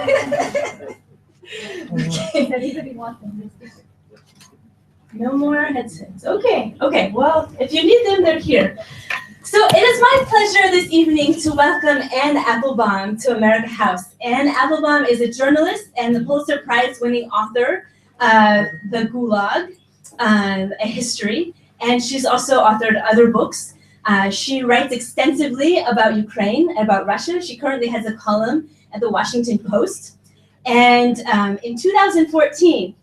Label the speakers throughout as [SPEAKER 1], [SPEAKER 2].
[SPEAKER 1] Okay. Does anybody want them? No more headsets. Okay. Okay. Well, if you need them, they're here. So it is my pleasure this evening to welcome Anne Applebaum to America House. Anne Applebaum is a journalist and the Pulitzer Prize-winning author of The Gulag, a history, and she's also authored other books. She writes extensively about Ukraine and about Russia. She currently has a column at the Washington Post. And in 2014,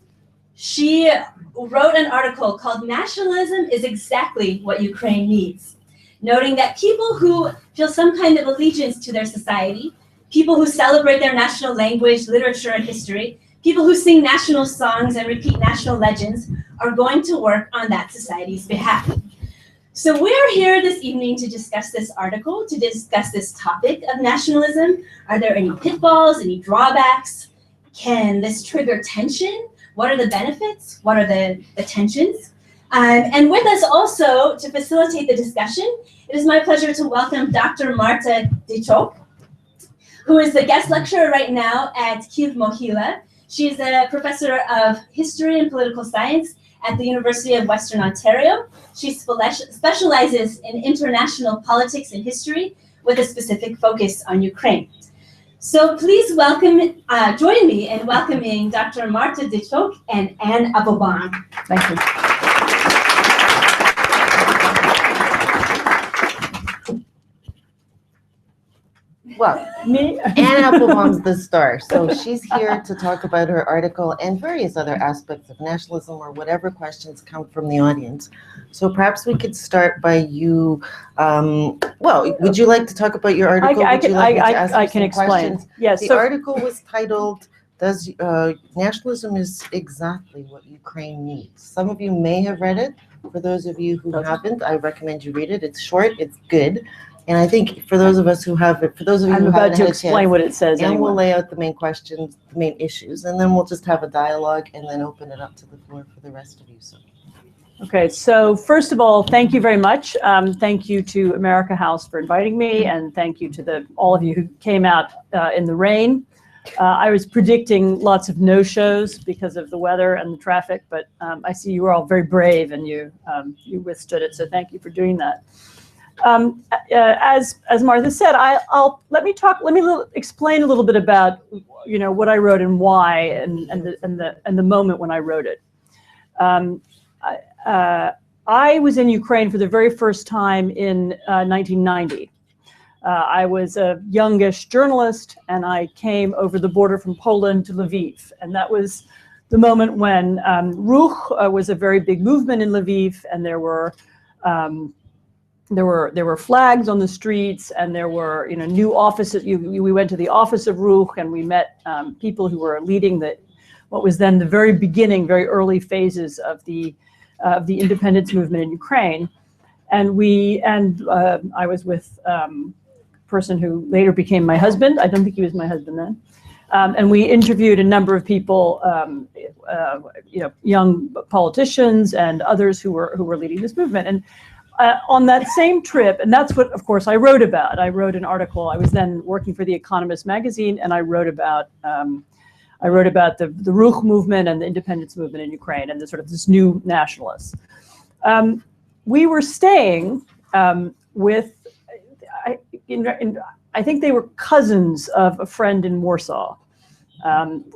[SPEAKER 1] she wrote an article called "Nationalism is Exactly What Ukraine Needs," noting that people who feel some kind of allegiance to their society, people who celebrate their national language, literature, and history, people who sing national songs and repeat national legends are going to work on that society's behalf. So we're here this evening to discuss this article, to discuss this topic of nationalism. Are there any pitfalls, any drawbacks? Can this trigger tension? What are the benefits? What are the tensions? And with us also to facilitate the discussion, it is my pleasure to welcome Dr. Marta Dichok, who is the guest lecturer right now at Kyiv Mohila. She is a professor of history and political science at the University of Western Ontario. She specializes in international politics and history with a specific focus on Ukraine. So please join me in welcoming Dr. Marta Dichok and Anne Applebaum.
[SPEAKER 2] Thank you. Well, Anne Applebaum's the star, so she's here to talk about her article and various other aspects of nationalism or whatever questions come from the audience. So perhaps we could start by you. Well, would you like to talk about your article?
[SPEAKER 3] I can explain.
[SPEAKER 2] Questions?
[SPEAKER 3] Yes.
[SPEAKER 2] The article was titled, "Does Nationalism is Exactly What Ukraine Needs?" Some of you may have read it. For those of you who haven't, I recommend you read it. It's short, it's good. And I think for those of us who have it, for those of you
[SPEAKER 3] I'm
[SPEAKER 2] who
[SPEAKER 3] about
[SPEAKER 2] haven't
[SPEAKER 3] to
[SPEAKER 2] had a
[SPEAKER 3] explain
[SPEAKER 2] chance,
[SPEAKER 3] what it says.
[SPEAKER 2] and we'll lay out the main questions, the main issues, and then we'll just have a dialogue and then open it up to the floor for the rest of you. So.
[SPEAKER 3] Okay, so first of all, thank you very much. Thank you to America House for inviting me, and thank you to all of you who came out in the rain. I was predicting lots of no-shows because of the weather and the traffic, but I see you were all very brave and you withstood it. So thank you for doing that. As Martha said, let me explain a little bit about what I wrote and why and the moment when I wrote it. I was in Ukraine for the very first time in 1990. I was a youngish journalist, and I came over the border from Poland to Lviv, and that was the moment when Ruch was a very big movement in Lviv, and there were flags on the streets, and there were new offices. We went to the office of Ruch, and we met people who were leading what was then the very beginning, very early phases of the independence movement in Ukraine. And I was with a person who later became my husband. I don't think he was my husband then. And we interviewed a number of people, young politicians and others who were leading this movement. And on that same trip, and that's what, of course, I wrote about. I wrote an article. I was then working for The Economist magazine, and I wrote about the Ruch movement and the independence movement in Ukraine and this new nationalists. We were staying with, I think they were cousins of a friend in Warsaw.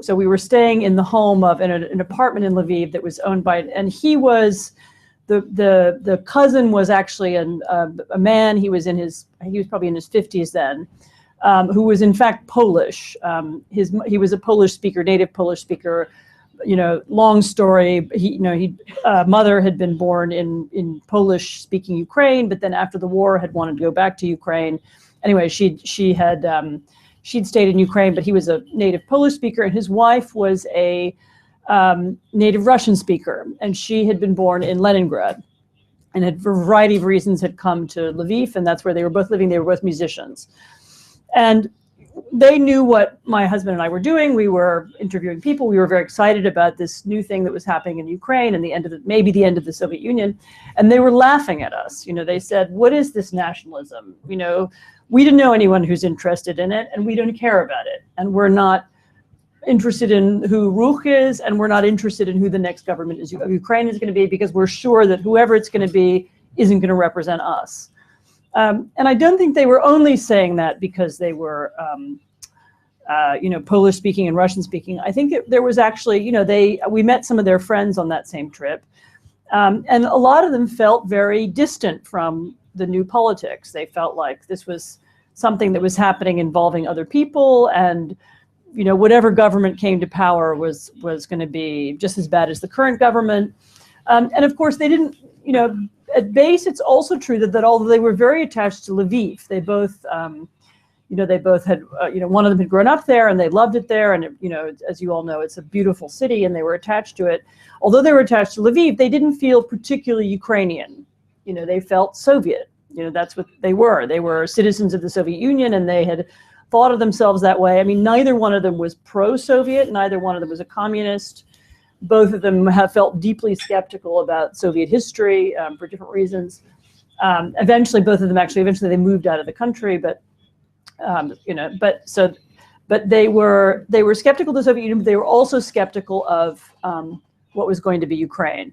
[SPEAKER 3] So we were staying in the home of an apartment in Lviv that was owned by, and he was. The cousin was actually a man. He was probably in his 50s then, who was in fact Polish. He was a Polish speaker, native Polish speaker. Long story. Mother had been born in Polish-speaking Ukraine, but then after the war had wanted to go back to Ukraine. Anyway, she'd stayed in Ukraine, but he was a native Polish speaker, and his wife was a native Russian speaker, and she had been born in Leningrad and had, for a variety of reasons, had come to Lviv, and that's where they were both living. They were both musicians. And they knew what my husband and I were doing. We were interviewing people. We were very excited about this new thing that was happening in Ukraine and maybe the end of the Soviet Union. And they were laughing at us. They said, "What is this nationalism? We don't know anyone who's interested in it, and we don't care about it. And we're not interested in who Ruch is, and we're not interested in who the next government of Ukraine is going to be, because we're sure that whoever it's going to be isn't going to represent us. And I don't think they were only saying that because they were, Polish speaking and Russian speaking. I think there was actually, we met some of their friends on that same trip. And a lot of them felt very distant from the new politics. They felt like this was something that was happening involving other people, and whatever government came to power was going to be just as bad as the current government. And of course, they didn't, at base, it's also true that although they were very attached to Lviv, they both, they both had, one of them had grown up there and they loved it there. And, as you all know, it's a beautiful city and they were attached to it. Although they were attached to Lviv, they didn't feel particularly Ukrainian. They felt Soviet. That's what they were. They were citizens of the Soviet Union, and they had thought of themselves that way. I mean, neither one of them was pro-Soviet. Neither one of them was a communist. Both of them have felt deeply skeptical about Soviet history for different reasons. Eventually, both of them eventually they moved out of the country, but they were skeptical of the Soviet Union, but they were also skeptical of what was going to be Ukraine.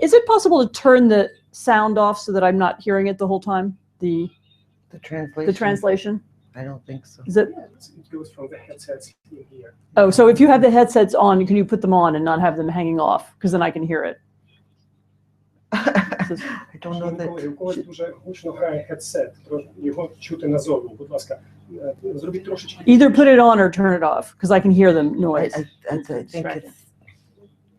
[SPEAKER 3] Is it possible to turn the sound off so that I'm not hearing it the whole time? The translation?
[SPEAKER 2] I don't think so.
[SPEAKER 3] Is it?
[SPEAKER 4] It goes from the headsets in here.
[SPEAKER 3] Oh, so if you have the headsets on, can you put them on and not have them hanging off? Because then I can hear it.
[SPEAKER 2] I don't know that.
[SPEAKER 4] У когось дуже гучно грає headset, його чути назовні. Будь ласка, зробіть трошечки.
[SPEAKER 3] Either put it on or turn it off, because I can hear the noise.
[SPEAKER 2] I think it's.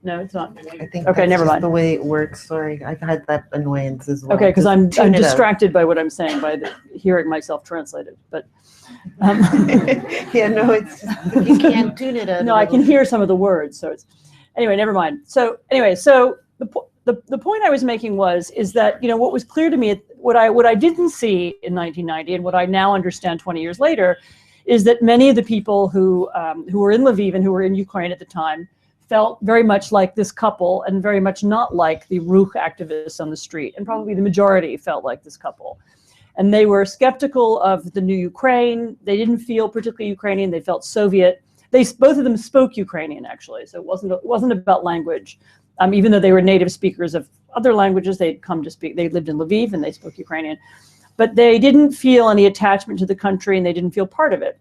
[SPEAKER 3] No, it's not.
[SPEAKER 2] I think
[SPEAKER 3] Okay,
[SPEAKER 2] that's
[SPEAKER 3] never
[SPEAKER 2] just
[SPEAKER 3] mind.
[SPEAKER 2] the way it works. Sorry, I've had that annoyance as well.
[SPEAKER 3] Okay, because I'm
[SPEAKER 2] Tune it out.
[SPEAKER 3] distracted by what I'm saying by hearing myself translated. But
[SPEAKER 2] Yeah, no, it's just, you can't tune it out.
[SPEAKER 3] no, I can hear some of the words. So it's anyway, never mind. So anyway, the point I was making is that what was clear to me, what I didn't see in 1990, and what I now understand 20 years later, is that many of the people who were in Lviv and who were in Ukraine at the time felt very much like this couple, and very much not like the Ruch activists on the street, and probably the majority felt like this couple. And they were skeptical of the new Ukraine. They didn't feel particularly Ukrainian. They felt Soviet. Both of them spoke Ukrainian, actually, so it wasn't about language. Even though they were native speakers of other languages, they'd come to speak. They lived in Lviv and they spoke Ukrainian, but they didn't feel any attachment to the country, and they didn't feel part of it.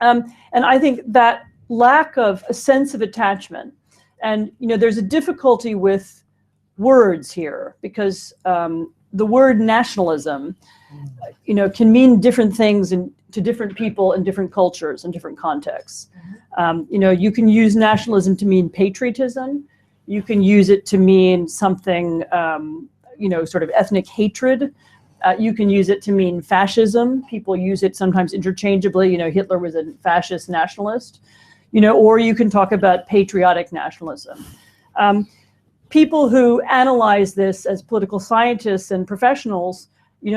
[SPEAKER 3] And I think that lack of a sense of attachment, and there's a difficulty with words here, because the word nationalism, can mean different things to different people in different cultures and different contexts. You can use nationalism to mean patriotism. You can use it to mean something, sort of ethnic hatred. You can use it to mean fascism. People use it sometimes interchangeably. Hitler was a fascist nationalist. Or you can talk about patriotic nationalism. People who analyze this as political scientists and professionals,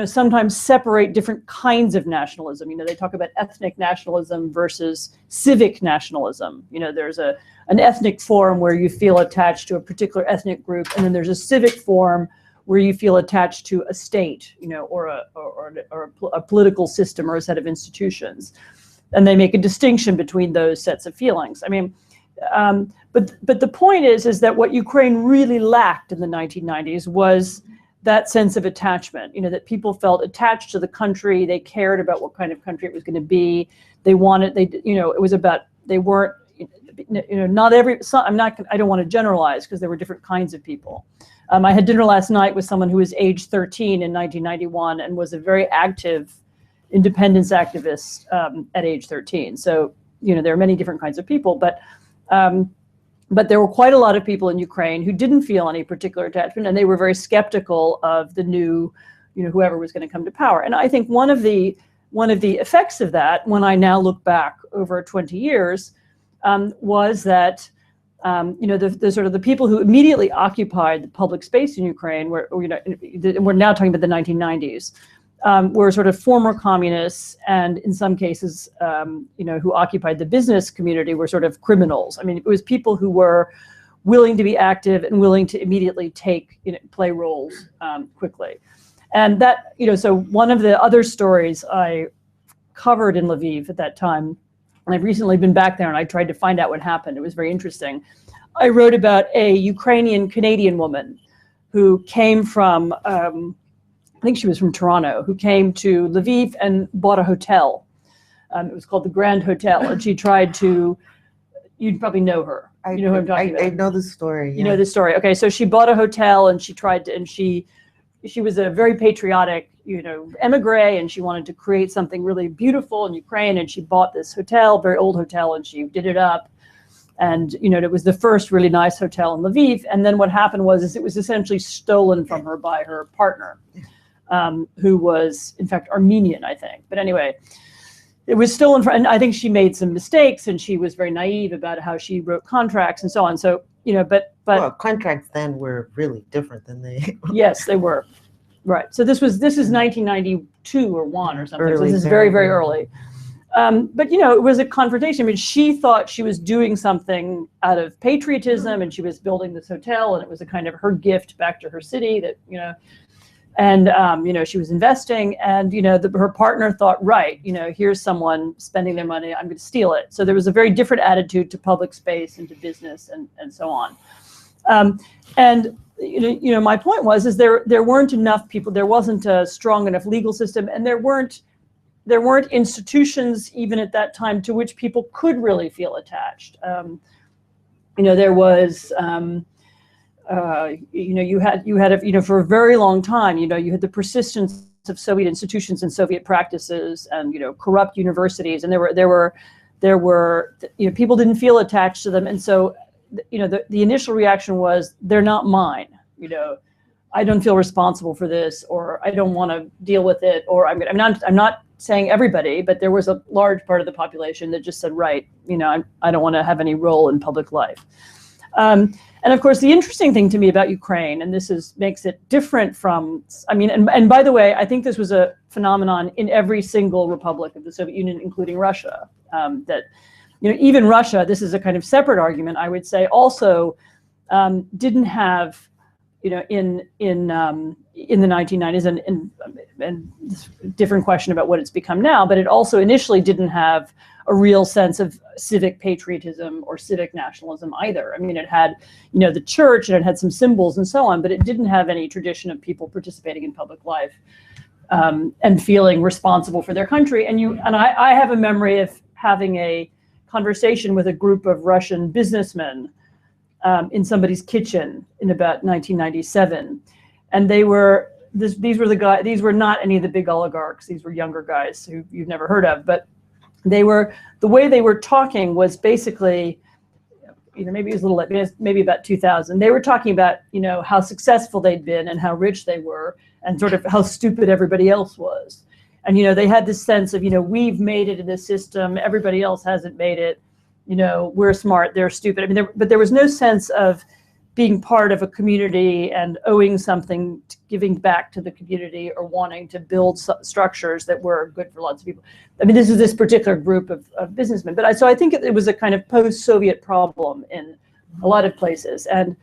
[SPEAKER 3] sometimes separate different kinds of nationalism. They talk about ethnic nationalism versus civic nationalism. There's an ethnic form where you feel attached to a particular ethnic group, and then there's a civic form where you feel attached to a state, or a political system or a set of institutions. And they make a distinction between those sets of feelings. I mean, but the point is that what Ukraine really lacked in the 1990s was that sense of attachment, that people felt attached to the country. They cared about what kind of country it was going to be. They wanted, it was about, they weren't, I don't want to generalize, because there were different kinds of people. I had dinner last night with someone who was age 13 in 1991 and was a very active independence activist at age 13. So, there are many different kinds of people, but there were quite a lot of people in Ukraine who didn't feel any particular attachment, and they were very skeptical of the new, whoever was going to come to power. And I think one of the effects of that, when I now look back over 20 years, was that the sort of the people who immediately occupied the public space in Ukraine, we're now talking about the 1990s, were sort of former communists, and in some cases, who occupied the business community were sort of criminals. I mean, it was people who were willing to be active and willing to immediately play roles quickly. And that, so one of the other stories I covered in Lviv at that time And I've recently been back there and I tried to find out what happened. It was very interesting. I wrote about a Ukrainian Canadian woman who came from, I think she was from Toronto, who came to Lviv and bought a hotel. It was called the Grand Hotel, and she tried to, you'd probably know her. You know who I'm talking about?
[SPEAKER 2] I know the story.
[SPEAKER 3] You know the story. Okay, so she bought a hotel and she tried to, and she was a very patriotic, emigre, and she wanted to create something really beautiful in Ukraine, and she bought this hotel, very old hotel, and she did it up. And, it was the first really nice hotel in Lviv. And then what happened was it was essentially stolen from her by her partner, who was, in fact, Armenian, I think. But anyway, it was stolen from, and I think she made some mistakes, and she was very naive about how she wrote contracts and so on. So, but
[SPEAKER 2] well, contracts then were really different than they.
[SPEAKER 3] Yes, they were. Right. So this is 1992 or 1 or something.
[SPEAKER 2] Early,
[SPEAKER 3] so this is very, very early. But, it was a confrontation. I mean, she thought she was doing something out of patriotism, and she was building this hotel, and it was a kind of her gift back to her city that, and, she was investing, and, her partner thought, right, here's someone spending their money, I'm going to steal it. So there was a very different attitude to public space and to business and so on. And my point was there weren't enough people, there wasn't a strong enough legal system, and there weren't institutions even at that time to which people could really feel attached. There was you had for a very long time, you had the persistence of Soviet institutions and Soviet practices, and corrupt universities, and there were people didn't feel attached to them, and so the initial reaction was, they're not mine. I don't feel responsible for this, or I don't want to deal with it, or I'm not saying everybody, but there was a large part of the population that just said, right, I don't want to have any role in public life. And of course, the interesting thing to me about Ukraine, and this makes it different from, and by the way, I think this was a phenomenon in every single republic of the Soviet Union, including Russia, that, even Russia, this is a kind of separate argument, I would say, also didn't have, in the 1990s, and this different question about what it's become now, but it also initially didn't have a real sense of civic patriotism or civic nationalism either. I mean, it had, the church, and it had some symbols and so on, but it didn't have any tradition of people participating in public life and feeling responsible for their country. And I have a memory of having a conversation with a group of Russian businessmen in somebody's kitchen in about 1997, and these were not any of the big oligarchs. These were younger guys who you've never heard of, but the way they were talking was basically, maybe it was maybe about 2000. They were talking about, how successful they'd been and how rich they were, and sort of how stupid everybody else was. And, they had this sense of, we've made it in this system, everybody else hasn't made it, we're smart, they're stupid. But there was no sense of being part of a community and owing something, giving back to the community, or wanting to build structures that were good for lots of people. This is this particular group of businessmen. But so I think it was a kind of post-Soviet problem in a lot of places. And,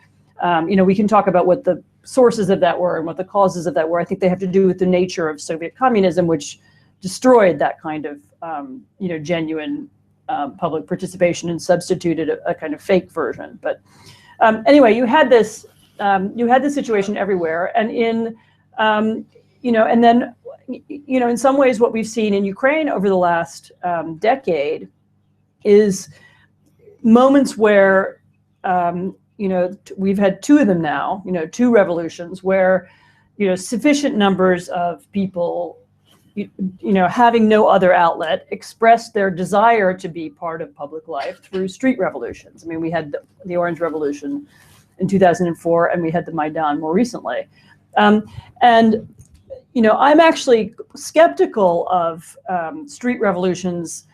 [SPEAKER 3] we can talk about what the sources of that were and what the causes of that were. I think they have to do with the nature of Soviet communism, which destroyed that kind of, genuine public participation and substituted a kind of fake version. But anyway, you had this situation everywhere, and and then in some ways, what we've seen in Ukraine over the last decade is moments where we've had two of them now, two revolutions where sufficient numbers of people having no other outlet, expressed their desire to be part of public life through street revolutions. We had the Orange Revolution in 2004, and we had the Maidan more recently. I'm actually skeptical of street revolutions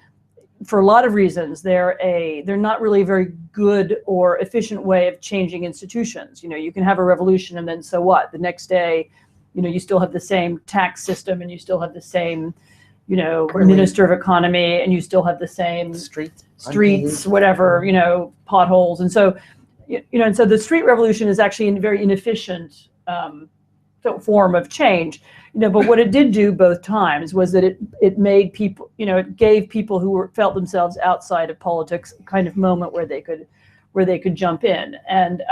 [SPEAKER 3] for a lot of reasons. They're not really a very good or efficient way of changing institutions. You can have a revolution, and then so what? The next day, you still have the same tax system, and you still have the same, minister of economy, and you still have the same streets, whatever, potholes. And so, and so the street revolution is actually a very inefficient form of change, but what it did do both times was that it made people, it gave people who felt themselves outside of politics a kind of moment where they could jump in. And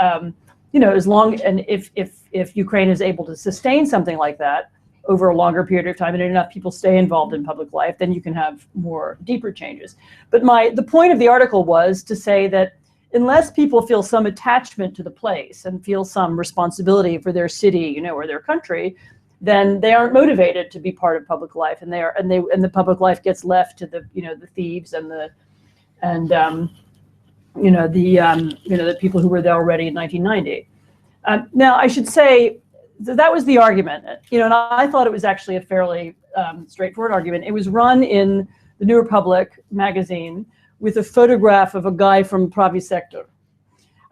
[SPEAKER 3] if Ukraine is able to sustain something like that over a longer period of time and enough people stay involved in public life, then you can have more deeper changes. But the point of the article was to say that unless people feel some attachment to the place and feel some responsibility for their city, or their country, then they aren't motivated to be part of public life, and the public life gets left to the thieves and the people who were there already in 1990. Now, I should say that was the argument, and I thought it was actually a fairly straightforward argument. It was run in the New Republic magazine with a photograph of a guy from Pravi sector.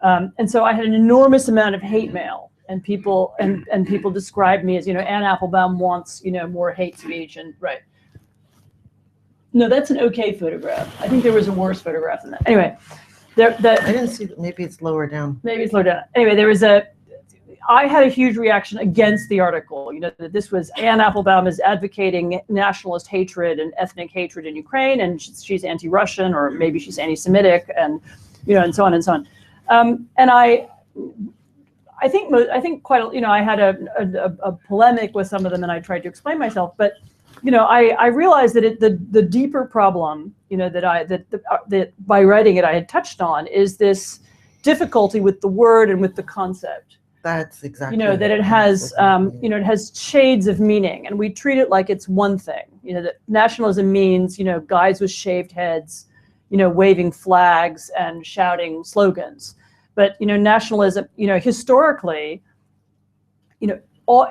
[SPEAKER 3] And so I had an enormous amount of hate mail, and people described me as, Anne Applebaum wants, more hate speech, and right. No, that's an okay photograph. I think there was a worse photograph than that. Anyway,
[SPEAKER 2] I didn't see that. Maybe it's lower down.
[SPEAKER 3] Maybe it's lower down. Anyway, I had a huge reaction against the article. That this was Anne Applebaum is advocating nationalist hatred and ethnic hatred in Ukraine, and she's anti-Russian, or maybe she's anti-Semitic, and and so on and so on. And I think quite I had a polemic with some of them, and I tried to explain myself. But I realized that the deeper problem that by writing it I had touched on is this difficulty with the word and with the concept.
[SPEAKER 2] That's exactly.
[SPEAKER 3] That it has, it has shades of meaning, and we treat it like it's one thing. That nationalism means, guys with shaved heads, waving flags and shouting slogans. But, nationalism, historically,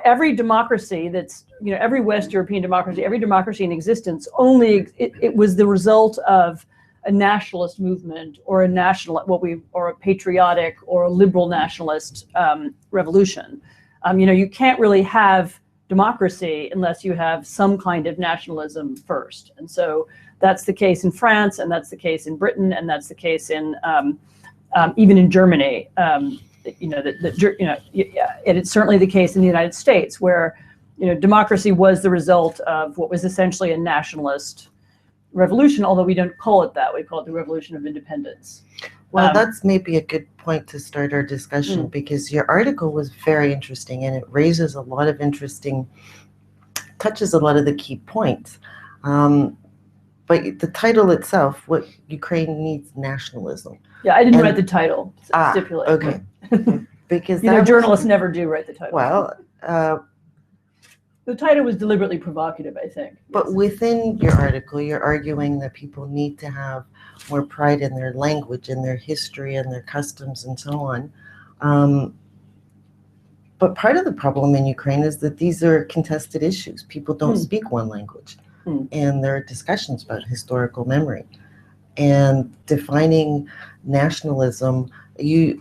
[SPEAKER 3] every democracy that's, every West European democracy, every democracy in existence, it was the result of a nationalist movement or a patriotic or a liberal nationalist revolution. You can't really have democracy unless you have some kind of nationalism first. And so that's the case in France, and that's the case in Britain, and that's the case in even in Germany. And it's certainly the case in the United States, where democracy was the result of what was essentially a nationalist revolution, although we don't call it that. We call it the Revolution of Independence.
[SPEAKER 2] Well, that's maybe a good point to start our discussion, because your article was very interesting, and it raises a lot of touches a lot of the key points. But the title itself, what Ukraine needs nationalism.
[SPEAKER 3] Yeah, I didn't write the title. Stipulate.
[SPEAKER 2] Okay. Because
[SPEAKER 3] journalists never do write the title.
[SPEAKER 2] Well,
[SPEAKER 3] the title was deliberately provocative, I think.
[SPEAKER 2] But within your article, you're arguing that people need to have more pride in their language and their history and their customs and so on. But part of the problem in Ukraine is that these are contested issues. People don't speak one language. And there are discussions about historical memory. And defining nationalism, I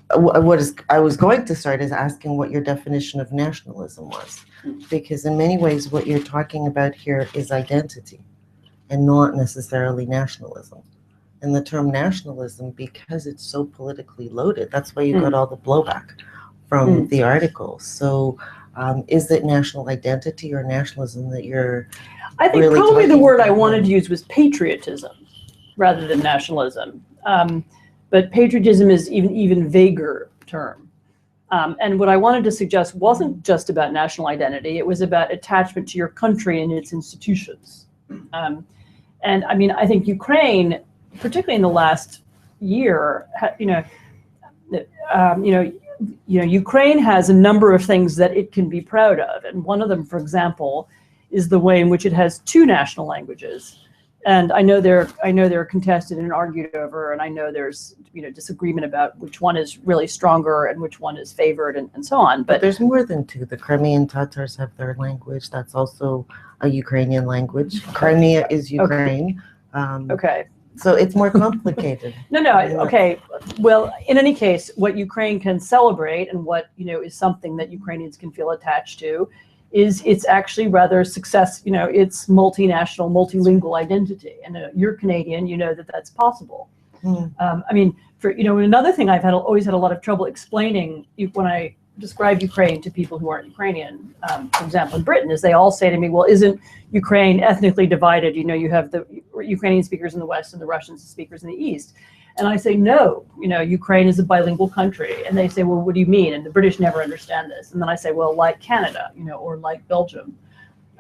[SPEAKER 2] was going to start is asking what your definition of nationalism was. Because in many ways, what you're talking about here is identity and not necessarily nationalism. And the term nationalism, because it's so politically loaded, that's why you got all the blowback from the article. So is it national identity or nationalism that you're
[SPEAKER 3] I think
[SPEAKER 2] really
[SPEAKER 3] probably the word I
[SPEAKER 2] about?
[SPEAKER 3] wanted to use was patriotism rather than nationalism. But patriotism is even vaguer term. And what I wanted to suggest wasn't just about national identity. It was about attachment to your country and its institutions. And I mean, I think Ukraine, particularly in the last year, Ukraine has a number of things that it can be proud of. And one of them, for example, is the way in which it has two national languages. And I know they're contested and argued over, and I know there's disagreement about which one is really stronger and which one is favored and so on.
[SPEAKER 2] But there's more than two. The Crimean Tatars have their language. That's also a Ukrainian language. Crimea is Ukraine.
[SPEAKER 3] Okay.
[SPEAKER 2] So it's more complicated.
[SPEAKER 3] Okay. Well, in any case, what Ukraine can celebrate and what is something that Ukrainians can feel attached to is it's actually rather it's multinational, multilingual identity. And you're Canadian, that's possible. I mean, another thing I've always had a lot of trouble explaining when I describe Ukraine to people who aren't Ukrainian, for example, in Britain, is they all say to me, well, isn't Ukraine ethnically divided? You know, you have the Ukrainian speakers in the West and the Russian speakers in the East. And I say, no, you know, Ukraine is a bilingual country. And they say, well, what do you mean? And the British never understand this. And then I say, well, like Canada, you know, or like Belgium.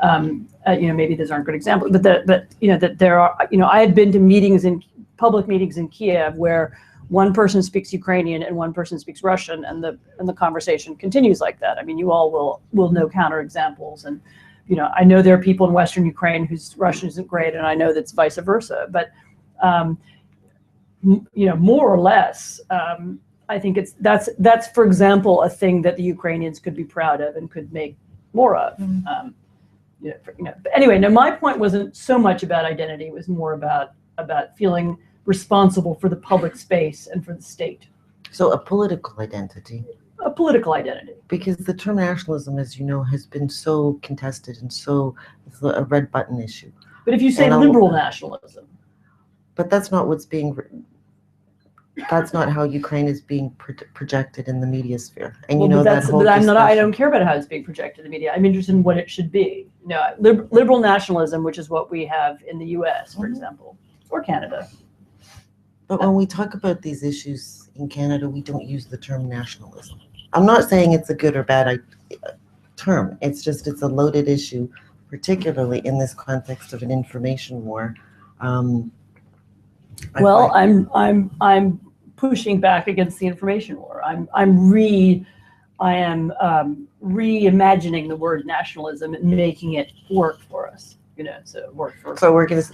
[SPEAKER 3] You know, maybe those aren't good examples, but you know, that there are, you know, I had been to meetings public meetings in Kyiv where one person speaks Ukrainian and one person speaks Russian, and the conversation continues like that. I mean, you all will know counterexamples, and you know, I know there are people in Western Ukraine whose Russian isn't great, and I know that's vice versa. But you know, more or less, I think that's for example a thing that the Ukrainians could be proud of and could make more of. Mm-hmm. You know, but anyway, no, my point wasn't so much about identity; it was more about feeling responsible for the public space and for the state.
[SPEAKER 2] So a political identity.
[SPEAKER 3] A political identity.
[SPEAKER 2] Because the term nationalism, as you know, has been so contested and so it's a red button issue.
[SPEAKER 3] But if you say liberal nationalism.
[SPEAKER 2] But that's not what's being, that's not how Ukraine is being projected in the media sphere. And you know that whole discussion.
[SPEAKER 3] I don't care about how it's being projected in the media. I'm interested in what it should be. You know, liberal nationalism, which is what we have in the US, for example, or Canada.
[SPEAKER 2] But when we talk about these issues in Canada, we don't use the term nationalism. I'm not saying it's a good or bad term. It's just it's a loaded issue, particularly in this context of an information war.
[SPEAKER 3] Well, I'm pushing back against the information war. I am reimagining the word nationalism and making it work for us. You know, so work for.
[SPEAKER 2] So we're going to,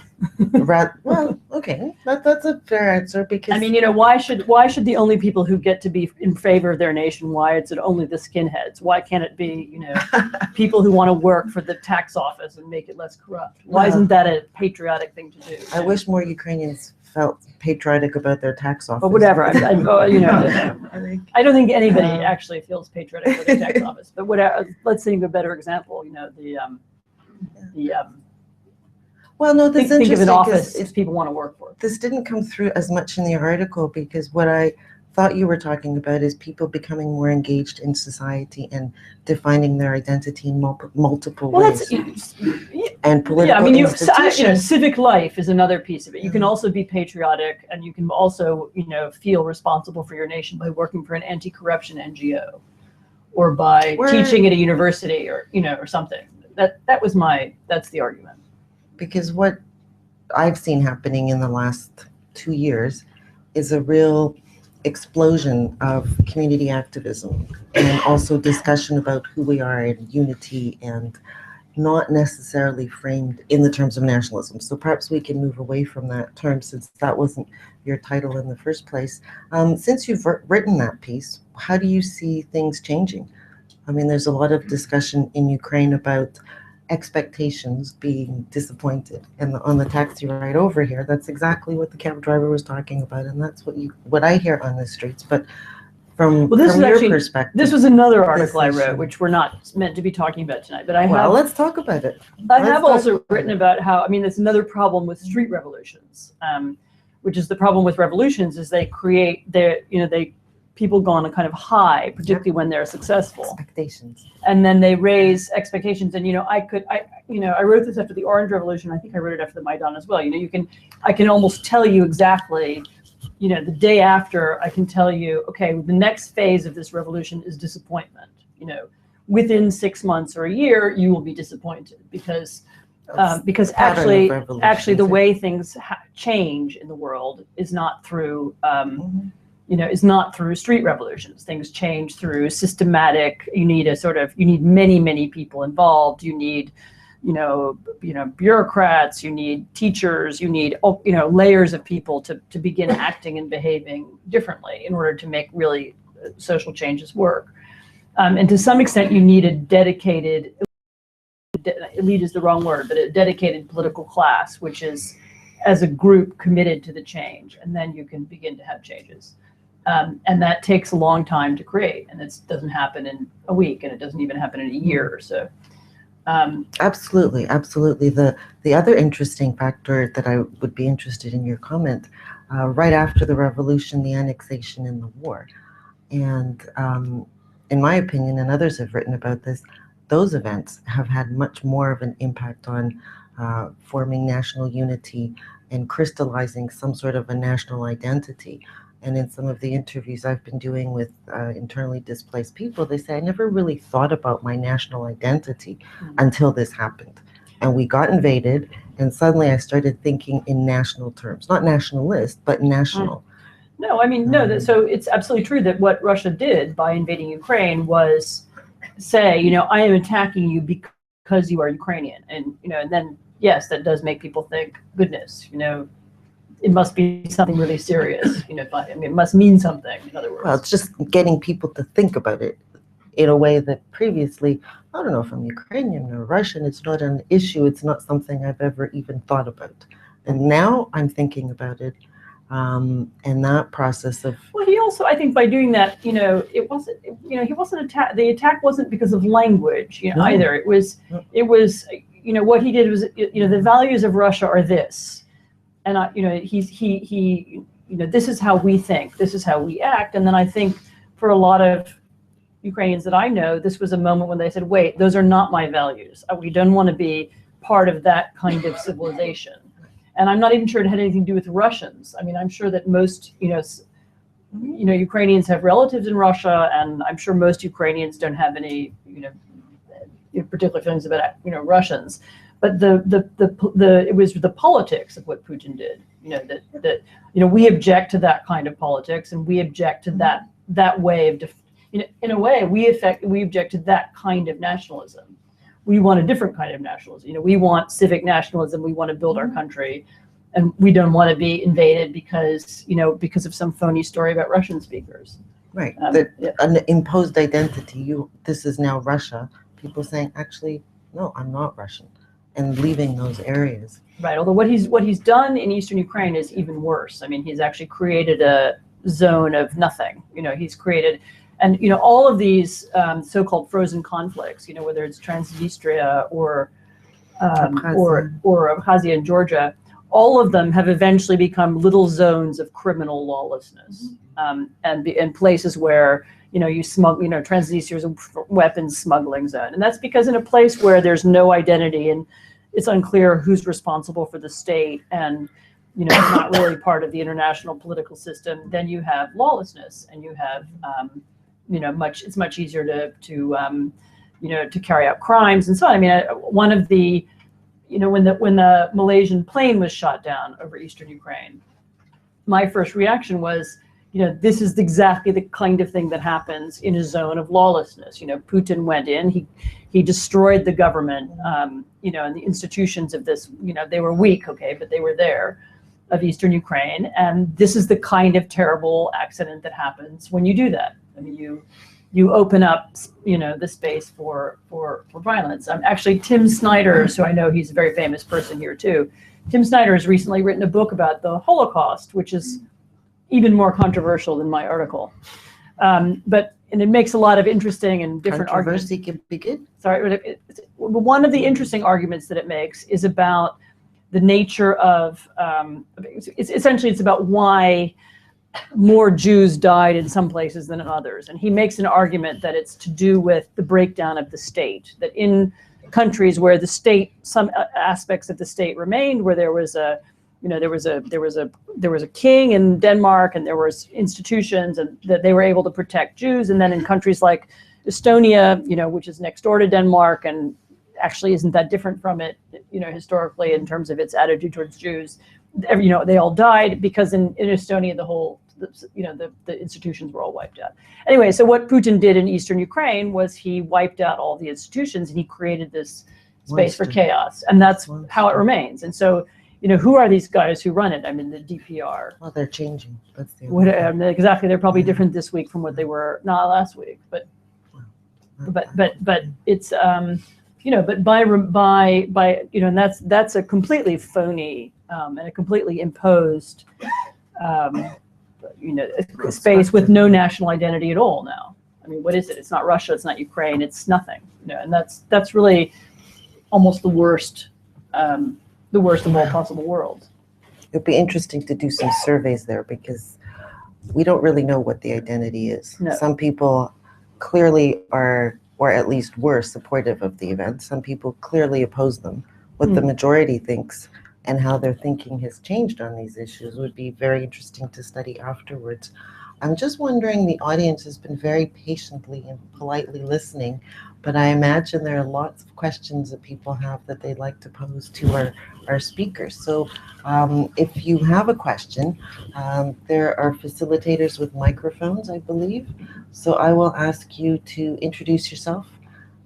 [SPEAKER 2] well, okay, that's a fair answer because.
[SPEAKER 3] I mean, you know, why should the only people who get to be in favor of their nation, why it's only the skinheads? Why can't it be, you know, people who want to work for the tax office and make it less corrupt? Why isn't that a patriotic thing to do?
[SPEAKER 2] I wish more Ukrainians felt patriotic about their tax office.
[SPEAKER 3] But whatever, you know, I don't think anybody actually feels patriotic about their tax office. But let's think of a better example. You know,
[SPEAKER 2] well, no, this
[SPEAKER 3] think of an office if people want to work for.
[SPEAKER 2] This didn't come through as much in the article because what I thought you were talking about is people becoming more engaged in society and defining their identity in multiple ways. And political
[SPEAKER 3] yeah, I mean, you know, civic life is another piece of it. You can also be patriotic, and you can also, you know, feel responsible for your nation by working for an anti-corruption NGO, or by teaching at a university, or you know, or something. That's the argument.
[SPEAKER 2] Because what I've seen happening in the last 2 years is a real explosion of community activism and also discussion about who we are and unity and not necessarily framed in the terms of nationalism. So perhaps we can move away from that term since that wasn't your title in the first place. Since you've written that piece, how do you see things changing? I mean, there's a lot of discussion in Ukraine about expectations being disappointed, and on the taxi ride over here, that's exactly what the cab driver was talking about, and that's what I hear on the streets. But from your perspective,
[SPEAKER 3] this was another article I wrote, which we're not meant to be talking about tonight. But
[SPEAKER 2] let's talk about it.
[SPEAKER 3] I have also written about how, I mean, it's another problem with street revolutions, which is the problem with revolutions is they create people go on a kind of high, particularly when they're successful.
[SPEAKER 2] Expectations.
[SPEAKER 3] And then they raise expectations. And, you know, I wrote this after the Orange Revolution. I think I wrote it after the Maidan as well. You know, I can almost tell you exactly, you know, the day after I can tell you, okay, the next phase of this revolution is disappointment. You know, within 6 months or a year, you will be disappointed because actually the way things change in the world is not through, you know, is not through street revolutions. Things change through systematic. You need many, many people involved. You need, you know, bureaucrats. You need teachers. You need, you know, layers of people to begin acting and behaving differently in order to make really social changes work. And to some extent, you need a dedicated. Elite is the wrong word, but a dedicated political class, which is as a group committed to the change, and then you can begin to have changes. And that takes a long time to create, and it doesn't happen in a week, and it doesn't even happen in a year or so.
[SPEAKER 2] Absolutely. The other interesting factor that I would be interested in your comment, right after the revolution, the annexation and the war, and in my opinion, and others have written about this, those events have had much more of an impact on forming national unity and crystallizing some sort of a national identity. And in some of the interviews I've been doing with internally displaced people, they say, I never really thought about my national identity until this happened. And we got invaded, and suddenly I started thinking in national terms, not nationalist, but national.
[SPEAKER 3] No, I mean, no, so it's absolutely true that what Russia did by invading Ukraine was say, I am attacking you because you are Ukrainian. And, and then, yes, that does make people think, goodness, it must be something really serious, it must mean something, in other words.
[SPEAKER 2] Well, it's just getting people to think about it in a way that previously, I don't know if I'm Ukrainian or Russian, it's not an issue, it's not something I've ever even thought about. And now I'm thinking about it, and that process of...
[SPEAKER 3] Well, he also, I think by doing that, it wasn't, he wasn't the attack wasn't because of language, either. It was, what he did was, the values of Russia are this. And, this is how we think, this is how we act. And then I think for a lot of Ukrainians that I know, this was a moment when they said, wait, those are not my values. We don't want to be part of that kind of civilization. And I'm not even sure it had anything to do with Russians. I mean, I'm sure that most, Ukrainians have relatives in Russia, and I'm sure most Ukrainians don't have any, particular feelings about, Russians. But it was the politics of what Putin did. We object to that kind of politics, and we object to that way of, in a way, we object to that kind of nationalism. We want a different kind of nationalism. We want civic nationalism. We want to build our country, and we don't want to be invaded because of some phony story about Russian speakers.
[SPEAKER 2] Right. An imposed identity. This is now Russia. People saying, actually, no, I'm not Russian, and leaving those areas.
[SPEAKER 3] Right. Although what he's done in eastern Ukraine is even worse. I mean, he's actually created a zone of nothing. He's created. And all of these so-called frozen conflicts, whether it's Transnistria or Abkhazia and Georgia, all of them have eventually become little zones of criminal lawlessness, and places where you smuggle. Transnistria is a weapons smuggling zone, and that's because in a place where there's no identity and it's unclear who's responsible for the state, and it's not really part of the international political system, then you have lawlessness, and you have it's much easier to carry out crimes and so on. I mean, one of the, when the Malaysian plane was shot down over eastern Ukraine, my first reaction was, this is exactly the kind of thing that happens in a zone of lawlessness. Putin went in, he destroyed the government, and the institutions of this, they were weak, okay, but they were there, of eastern Ukraine. And this is the kind of terrible accident that happens when you do that. I mean, you open up, the space for violence. Actually, Tim Snyder, so I know he's a very famous person here too. Tim Snyder has recently written a book about the Holocaust, which is even more controversial than my article. And it makes a lot of interesting and different arguments.
[SPEAKER 2] Controversy can be good.
[SPEAKER 3] Sorry, one of the interesting arguments that it makes is about the nature of, it's about why more Jews died in some places than in others. And he makes an argument that it's to do with the breakdown of the state, that in countries where the state, some aspects of the state remained, where there was a king in Denmark, and there was institutions, and that they were able to protect Jews. And then in countries like Estonia, which is next door to Denmark, and actually isn't that different from it, historically in terms of its attitude towards Jews, they all died because in Estonia the institutions were all wiped out. Anyway, so what Putin did in eastern Ukraine was he wiped out all the institutions, and he created this space for chaos, and that's how it remains. And so, who are these guys who run it? I mean, the DPR.
[SPEAKER 2] Well, they're changing. That's the
[SPEAKER 3] exactly. They're probably different this week from what they were not last week. But it's but by and that's a completely phony and a completely imposed space with no national identity at all now. I mean, what is it? It's not Russia, it's not Ukraine, it's nothing. And that's really almost the worst of all possible worlds.
[SPEAKER 2] It'd be interesting to do some surveys there, because we don't really know what the identity is.
[SPEAKER 3] No.
[SPEAKER 2] Some people clearly are, or at least were, supportive of the event. Some people clearly oppose them. What the majority thinks and how their thinking has changed on these issues would be very interesting to study afterwards. I'm just wondering, the audience has been very patiently and politely listening, but I imagine there are lots of questions that people have that they'd like to pose to our speakers. So if you have a question, there are facilitators with microphones, I believe. So I will ask you to introduce yourself.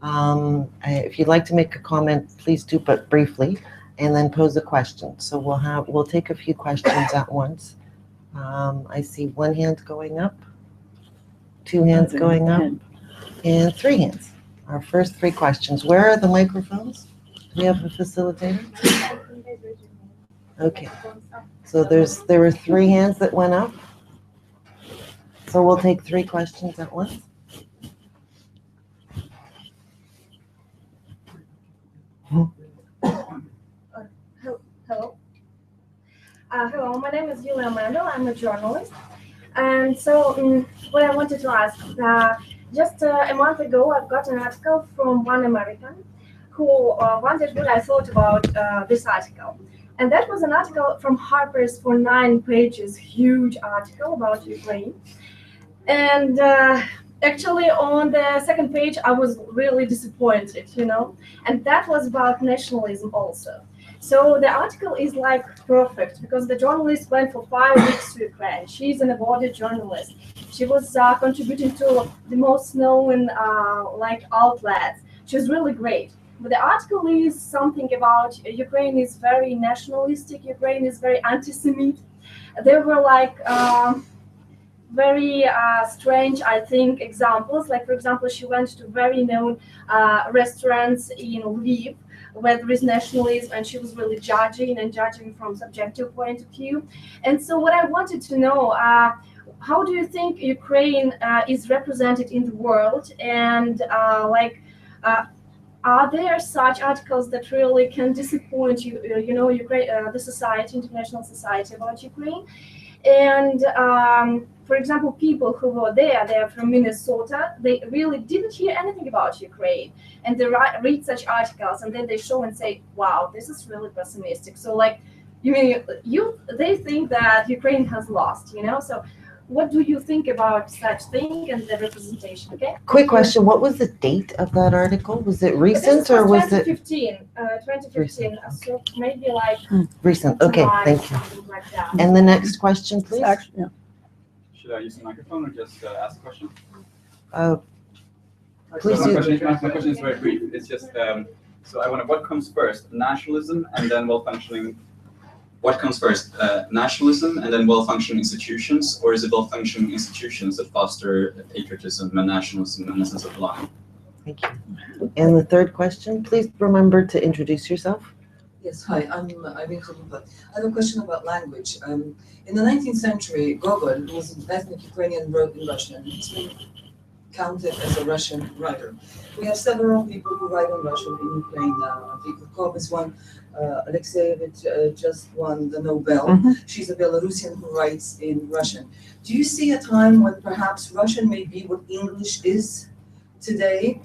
[SPEAKER 2] If you'd like to make a comment, please do, but briefly, and then pose a question. So we'll take a few questions at once. I see one hand going up, two hands going up, and three hands. Our first three questions. Where are the microphones? Do we have a facilitator? Okay. So there were three hands that went up. So we'll take three questions at once.
[SPEAKER 5] Hello. Hello, my name is Yulia Mandel. I'm a journalist. And so what I wanted to ask, just a month ago, I've got an article from one American who wondered what I thought about this article. And that was an article from Harper's for 9 pages, huge article about Ukraine. And actually on the second page, I was really disappointed, and that was about nationalism also. So the article is like perfect because the journalist went for 5 weeks to Ukraine. She's an awarded journalist. She was contributing to the most known outlets. She was really great. But the article is something about Ukraine is very nationalistic. Ukraine is very anti-Semitic. There were very strange, I think, examples. Like, for example, she went to very known restaurants in Lviv, where there is nationalism, and she was really judging from subjective point of view. And so what I wanted to know, how do you think Ukraine is represented in the world? And are there such articles that really can disappoint Ukraine, the society, international society about Ukraine? And for example, people who were there, they're from Minnesota, they really didn't hear anything about Ukraine. And they read such articles and then they show and say, wow, this is really pessimistic. So they think that Ukraine has lost, So what do you think about such thing and the representation, okay?
[SPEAKER 2] Quick question, what was the date of that article? Was it recent or was it?
[SPEAKER 5] 2015, so maybe
[SPEAKER 2] recent, okay,
[SPEAKER 5] July,
[SPEAKER 2] thank you.
[SPEAKER 5] something like that.
[SPEAKER 2] And the next question, please.
[SPEAKER 6] Should I use the microphone or just ask a question?
[SPEAKER 2] Please
[SPEAKER 6] So
[SPEAKER 2] do.
[SPEAKER 6] my question is very brief. It's just, so I wonder what comes first, nationalism and then well-functioning. What comes first, nationalism and then well-functioning institutions, or is it well-functioning institutions that foster patriotism and nationalism and a sense of belonging?
[SPEAKER 2] Thank you. And the third question, please remember to introduce yourself.
[SPEAKER 7] Yes, hi, I'm Irene Khalupa. I have a question about language. In the 19th century, Gogol, who was an ethnic Ukrainian, wrote in Russian. He's been counted as a Russian writer. We have several people who write in Russian in Ukraine now. Vikov is one. Alexeyevich just won the Nobel.
[SPEAKER 3] Mm-hmm.
[SPEAKER 7] She's a Belarusian who writes in Russian. Do you see a time when perhaps Russian may be what English is today,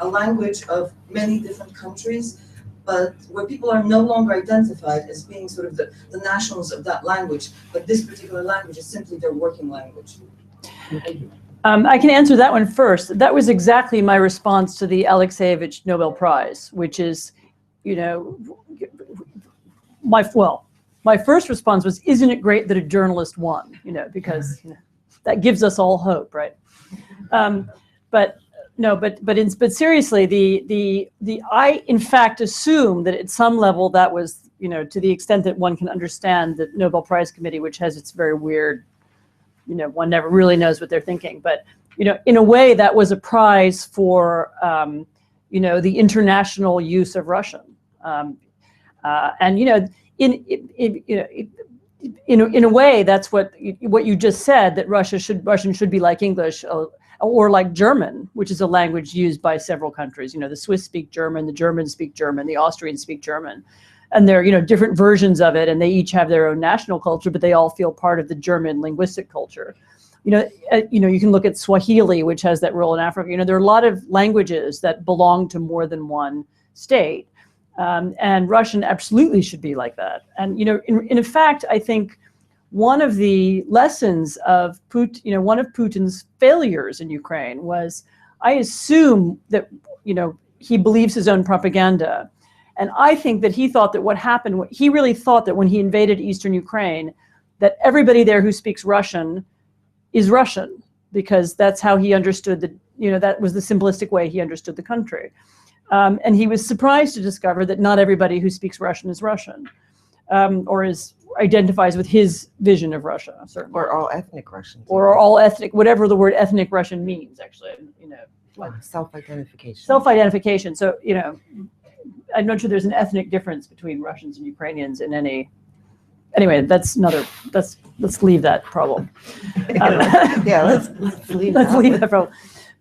[SPEAKER 7] a language of many different countries, but where people are no longer identified as being sort of the nationals of that language, but this particular language is simply their working language? Thank you.
[SPEAKER 3] I can answer that one first. That was exactly my response to the Alexeyevich Nobel Prize, which is, my first response was, isn't it great that a journalist won? Because that gives us all hope, right? But seriously, I in fact assume that at some level that was, to the extent that one can understand the Nobel Prize Committee, which has its very weird, one never really knows what they're thinking. But, in a way that was a prize for, the international use of Russian. And, in a way, that's what you just said, that Russian should be like English or like German, which is a language used by several countries. The Swiss speak German, the Germans speak German, the Austrians speak German. And they're, different versions of it, and they each have their own national culture, but they all feel part of the German linguistic culture. You can look at Swahili, which has that role in Africa. There are a lot of languages that belong to more than one state. And Russian absolutely should be like that. And, in fact, I think one of the lessons of Putin, one of Putin's failures in Ukraine was, I assume that, he believes his own propaganda. And I think that he thought that what happened, he really thought that when he invaded Eastern Ukraine, that everybody there who speaks Russian is Russian, because that's how he understood that was the simplistic way he understood the country. And he was surprised to discover that not everybody who speaks Russian is Russian, or identifies with his vision of Russia, certainly.
[SPEAKER 2] Or all ethnic Russians.
[SPEAKER 3] Or all ethnic, whatever the word ethnic Russian means, actually.
[SPEAKER 2] Self-identification.
[SPEAKER 3] Self-identification. So, I'm not sure there's an ethnic difference between Russians and Ukrainians in any. Anyway, let's leave that problem.
[SPEAKER 2] Let's leave
[SPEAKER 3] that problem.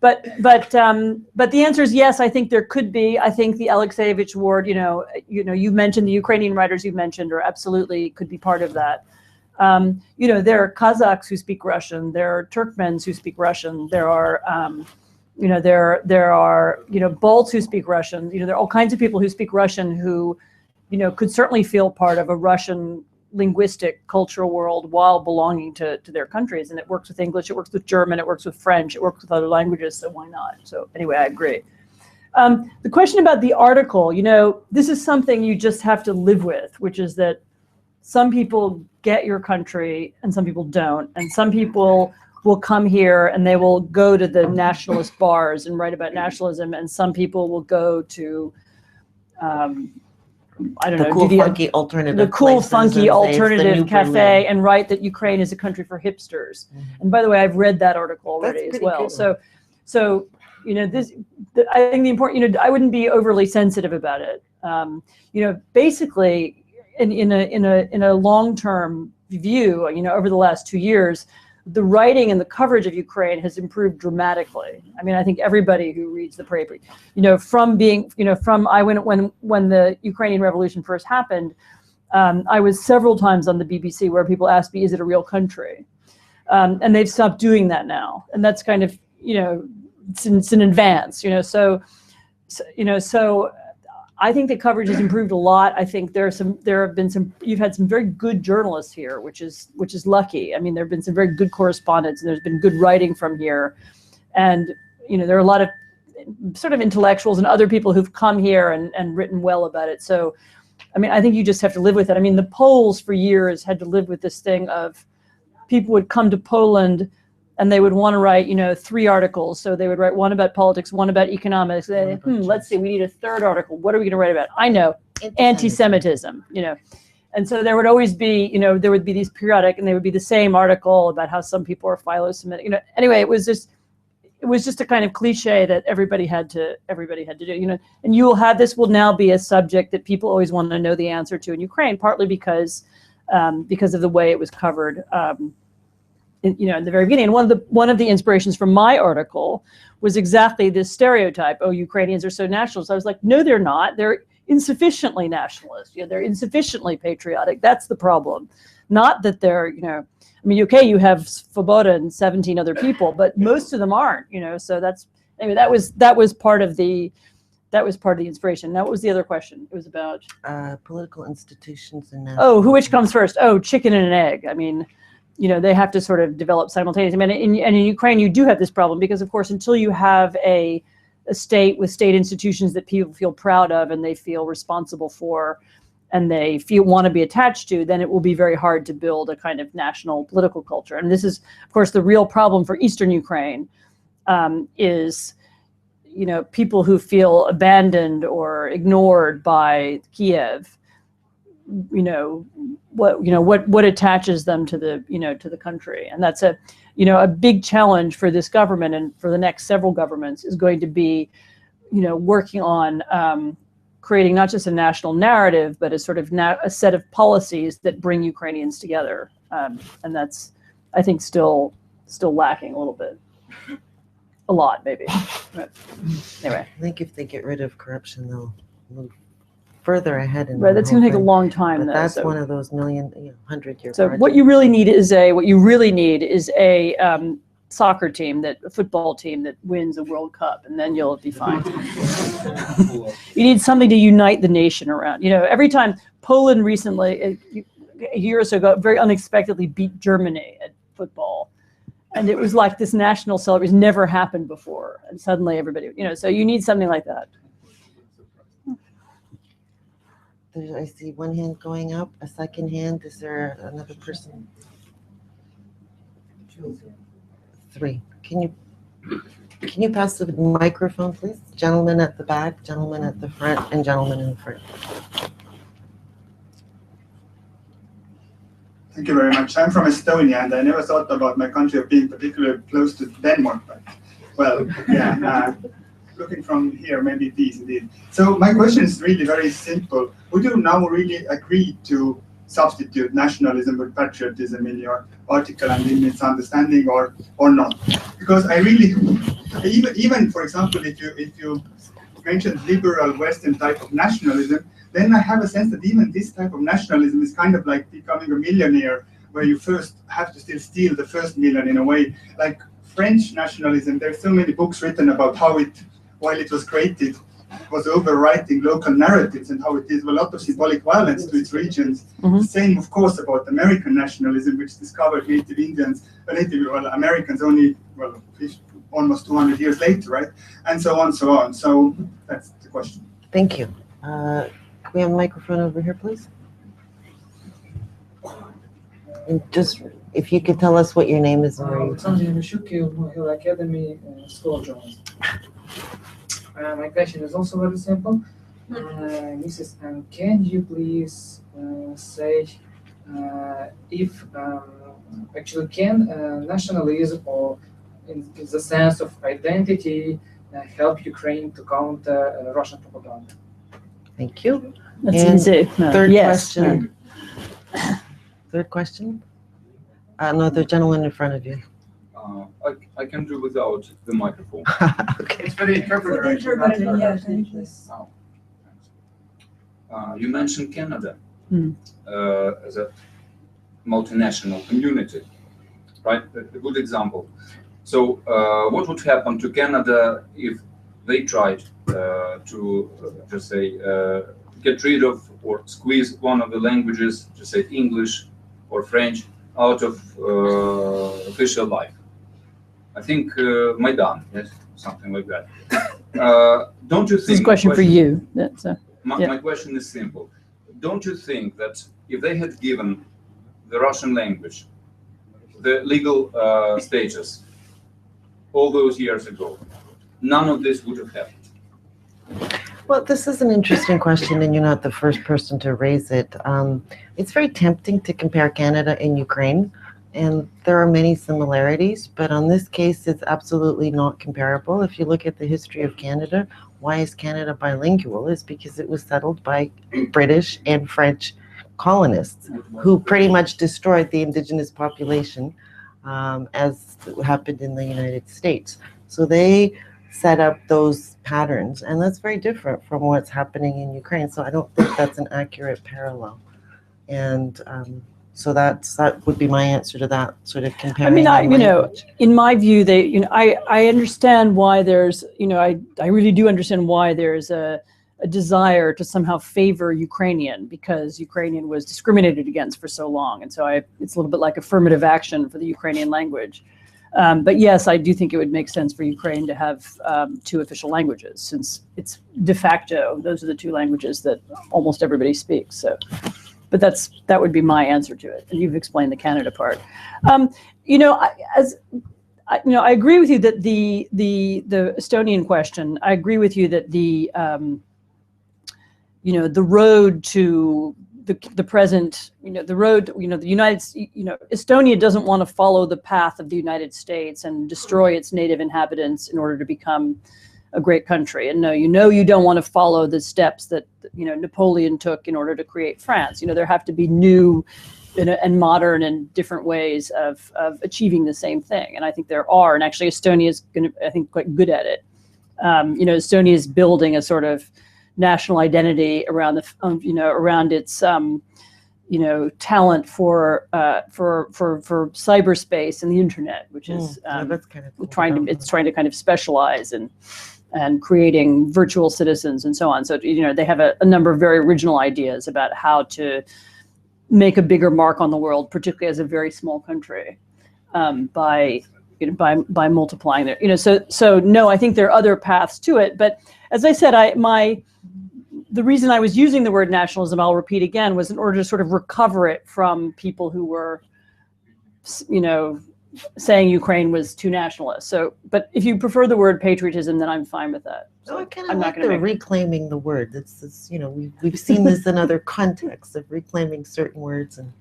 [SPEAKER 3] But the answer is yes. I think there could be. I think the Alexeyevich Ward. You mentioned the Ukrainian writers you mentioned, or absolutely could be part of that. There are Kazakhs who speak Russian. There are Turkmens who speak Russian. There are there are Balts who speak Russian. There are all kinds of people who speak Russian who, could certainly feel part of a Russian linguistic cultural world while belonging to their countries. And it works with English, it works with German, it works with French, it works with other languages, so why not? So anyway, I agree. The question about the article, this is something you just have to live with, which is that some people get your country and some people don't. And some people will come here and they will go to the nationalist bars and write about nationalism, and some people will go to
[SPEAKER 2] funky alternative
[SPEAKER 3] the cool,
[SPEAKER 2] places
[SPEAKER 3] funky
[SPEAKER 2] and
[SPEAKER 3] alternative cafe and write that Ukraine is a country for hipsters. Mm-hmm. And by the way, I've read that article already as well. Cool. So I think the important, I wouldn't be overly sensitive about it. Basically, in a long-term view, over the last 2 years, the writing and the coverage of Ukraine has improved dramatically. I mean, I think everybody who reads the paper, from being, when the Ukrainian Revolution first happened, I was several times on the BBC where people asked me, is it a real country? And they've stopped doing that now. And that's kind of, it's an advance, so I think the coverage has improved a lot. I think you've had some very good journalists here, which is lucky. I mean, there have been some very good correspondents, and there's been good writing from here. And, there are a lot of sort of intellectuals and other people who've come here and written well about it. So, I mean, I think you just have to live with it. I mean, the Poles for years had to live with this thing of people would come to Poland and they would want to write, 3 articles. So they would write one about politics, one about economics. Let's see, we need a third article. What are we going to write about? I know, anti-Semitism, And so there would always be, there would be these periodic, and they would be the same article about how some people are philo-Semitic. Anyway, it was just a kind of cliche that everybody had to do. And this will now be a subject that people always want to know the answer to in Ukraine, partly because of the way it was covered. In the very beginning. And one of the inspirations from my article was exactly this stereotype. Oh, Ukrainians are so nationalist. I was like, no, they're not. They're insufficiently nationalist. They're insufficiently patriotic. That's the problem. Not that they're, you have Svoboda and 17 other people, but most of them aren't. So that was part of the inspiration. Now, what was the other question? It was about
[SPEAKER 2] political institutions and
[SPEAKER 3] which comes first? Oh, chicken and an egg. I mean, they have to sort of develop simultaneously. I mean, in Ukraine, you do have this problem because, of course, until you have a state with state institutions that people feel proud of and they feel responsible for and they want to be attached to, then it will be very hard to build a kind of national political culture. And this is, of course, the real problem for Eastern Ukraine is, people who feel abandoned or ignored by Kyiv. What attaches them to the country, and that's a big challenge for this government and for the next several governments is going to be working on creating not just a national narrative but a sort of a set of policies that bring Ukrainians together, and that's, I think, still lacking a little bit, a lot maybe. But anyway,
[SPEAKER 2] I think if they get rid of corruption, they'll move further ahead in
[SPEAKER 3] Right,
[SPEAKER 2] the
[SPEAKER 3] that's going to
[SPEAKER 2] whole
[SPEAKER 3] take a
[SPEAKER 2] thing.
[SPEAKER 3] long time,
[SPEAKER 2] But
[SPEAKER 3] though.
[SPEAKER 2] that's
[SPEAKER 3] so.
[SPEAKER 2] one of those 100-year
[SPEAKER 3] So
[SPEAKER 2] projects.
[SPEAKER 3] what you really need is a soccer team, a football team that wins a World Cup, and then you'll be fine. You need something to unite the nation around. Every time Poland recently, a year or so ago, very unexpectedly beat Germany at football, and it was like this national celebration never happened before, and suddenly everybody, so you need something like that.
[SPEAKER 2] I see one hand going up, a second hand. Is there another person? 3. Can you pass the microphone, please? Gentleman at the back, gentleman at the front, and gentleman in the front.
[SPEAKER 8] Thank you very much. I'm from Estonia, and I never thought about my country of being particularly close to Denmark. But, well, yeah, looking from here, maybe it is indeed. So my question is really very simple. Would you now really agree to substitute nationalism with patriotism in your article and in its understanding, or not? Because I really, even for example, if you mentioned liberal Western type of nationalism, then I have a sense that even this type of nationalism is kind of like becoming a millionaire, where you first have to still steal the first million in a way. Like French nationalism, there's so many books written about how it, while it was created, was overwriting local narratives and how it is a lot of symbolic violence to its regions.
[SPEAKER 3] Mm-hmm.
[SPEAKER 8] The same, of course, about American nationalism, which discovered native Indians, Americans only, almost 200 years later, right? And so on, so on. So that's the question.
[SPEAKER 2] Thank you. Can we have a microphone over here, please? And just, if you could tell us what your name is and where you're from.
[SPEAKER 9] Hill Academy, School of Journalism. My question is also very simple. Mrs. Anne, can you please say if actually can nationalism, or in the sense of identity, help Ukraine to counter Russian propaganda?
[SPEAKER 2] Thank you.
[SPEAKER 3] That's
[SPEAKER 2] And
[SPEAKER 3] easy. No.
[SPEAKER 2] Third
[SPEAKER 3] Yes.
[SPEAKER 2] question. Third question? No, the gentleman in front of you.
[SPEAKER 10] I can do without the microphone.
[SPEAKER 2] Okay.
[SPEAKER 8] It's for the interpreter.
[SPEAKER 10] You mentioned Canada
[SPEAKER 3] Hmm.
[SPEAKER 10] as a multinational community, right? A good example. So what would happen to Canada if they tried to just say get rid of or squeeze one of the languages, just say English or French, out of official life? I think Maidan, yes, something like that. Don't you think?
[SPEAKER 3] This is a question for you.
[SPEAKER 10] My question is simple. Don't you think that if they had given the Russian language the legal status all those years ago, none of this would have happened?
[SPEAKER 2] Well, this is an interesting question, and you're not the first person to raise it. It's very tempting to compare Canada and Ukraine, and there are many similarities, but on this case, it's absolutely not comparable. If you look at the history of Canada, why is Canada bilingual? It's because it was settled by British and French colonists who pretty much destroyed the indigenous population, as happened in the United States. So they set up those patterns, and that's very different from what's happening in Ukraine. So I don't think that's an accurate parallel. And so that would be my answer to that sort of comparing.
[SPEAKER 3] I mean, in my view, I understand why there's, I really do understand why there's a desire to somehow favor Ukrainian, because Ukrainian was discriminated against for so long. And so it's a little bit like affirmative action for the Ukrainian language. But yes, I do think it would make sense for Ukraine to have 2 official languages, since it's de facto, those are the 2 languages that almost everybody speaks. So, but that would be my answer to it. And you've explained the Canada part. I agree with you that the Estonian question, I agree with you that the road to the present, the road, the Estonia doesn't want to follow the path of the United States and destroy its native inhabitants in order to become a great country. And no, you don't want to follow the steps that, Napoleon took in order to create France. There have to be new and modern and different ways of achieving the same thing. And I think there are, and actually Estonia is I think, quite good at it. Estonia is building a sort of national identity around the around its talent for cyberspace and the internet, which is
[SPEAKER 2] that's kind of cool.
[SPEAKER 3] trying to kind of specialize and creating virtual citizens and so on. So they have a number of very original ideas about how to make a bigger mark on the world, particularly as a very small country, by multiplying their, so no, I think there are other paths to it. But as I said, the reason I was using the word nationalism, I'll repeat again, was in order to sort of recover it from people who were, saying Ukraine was too nationalist. So, but if you prefer the word patriotism, then I'm fine with that.
[SPEAKER 2] So I kind
[SPEAKER 3] I'm
[SPEAKER 2] of
[SPEAKER 3] not
[SPEAKER 2] like the reclaiming the word. It's we've seen this in other contexts of reclaiming certain words and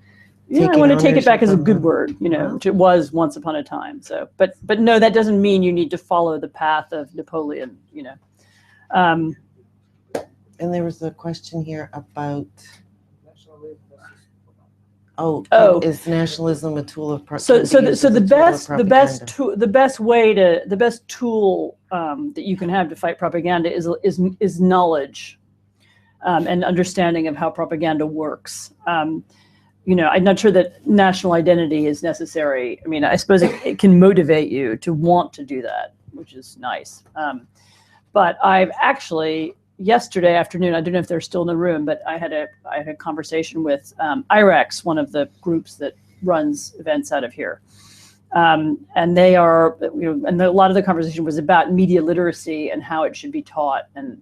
[SPEAKER 3] I want to take it back as a
[SPEAKER 2] ownership
[SPEAKER 3] good
[SPEAKER 2] of
[SPEAKER 3] word, which it was once upon a time. So, but no, that doesn't mean you need to follow the path of Napoleon.
[SPEAKER 2] And there was a question here about is nationalism a tool of
[SPEAKER 3] the best tool that you can have to fight propaganda is knowledge and understanding of how propaganda works. I'm not sure that national identity is necessary. I mean, I suppose it can motivate you to want to do that, which is nice. But I've actually, yesterday afternoon, I don't know if they're still in the room, but I had a conversation with IREX, one of the groups that runs events out of here. And they are, and a lot of the conversation was about media literacy and how it should be taught and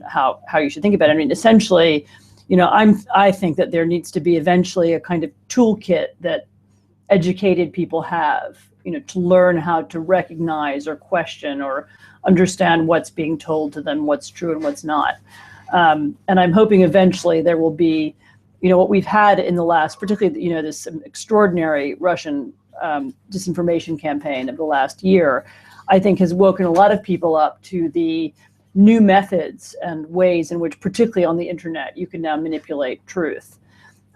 [SPEAKER 3] how you should think about it. I mean, essentially, I think that there needs to be eventually a kind of toolkit that educated people have, to learn how to recognize or question or understand what's being told to them, what's true and what's not. And I'm hoping eventually there will be, what we've had in the last, particularly, this extraordinary Russian disinformation campaign of the last year, I think has woken a lot of people up to the new methods and ways in which, particularly on the internet, you can now manipulate truth.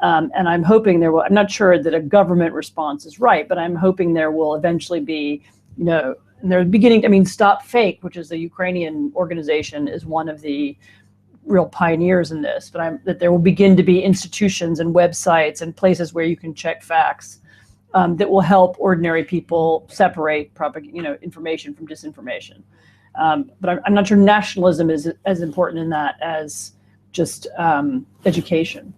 [SPEAKER 3] And I'm hoping I'm not sure that a government response is right, but I'm hoping there will eventually be, and they're beginning, Stop Fake, which is a Ukrainian organization, is one of the real pioneers in this, but that there will begin to be institutions and websites and places where you can check facts that will help ordinary people separate information from disinformation. But I'm not sure nationalism is as important in that as just education.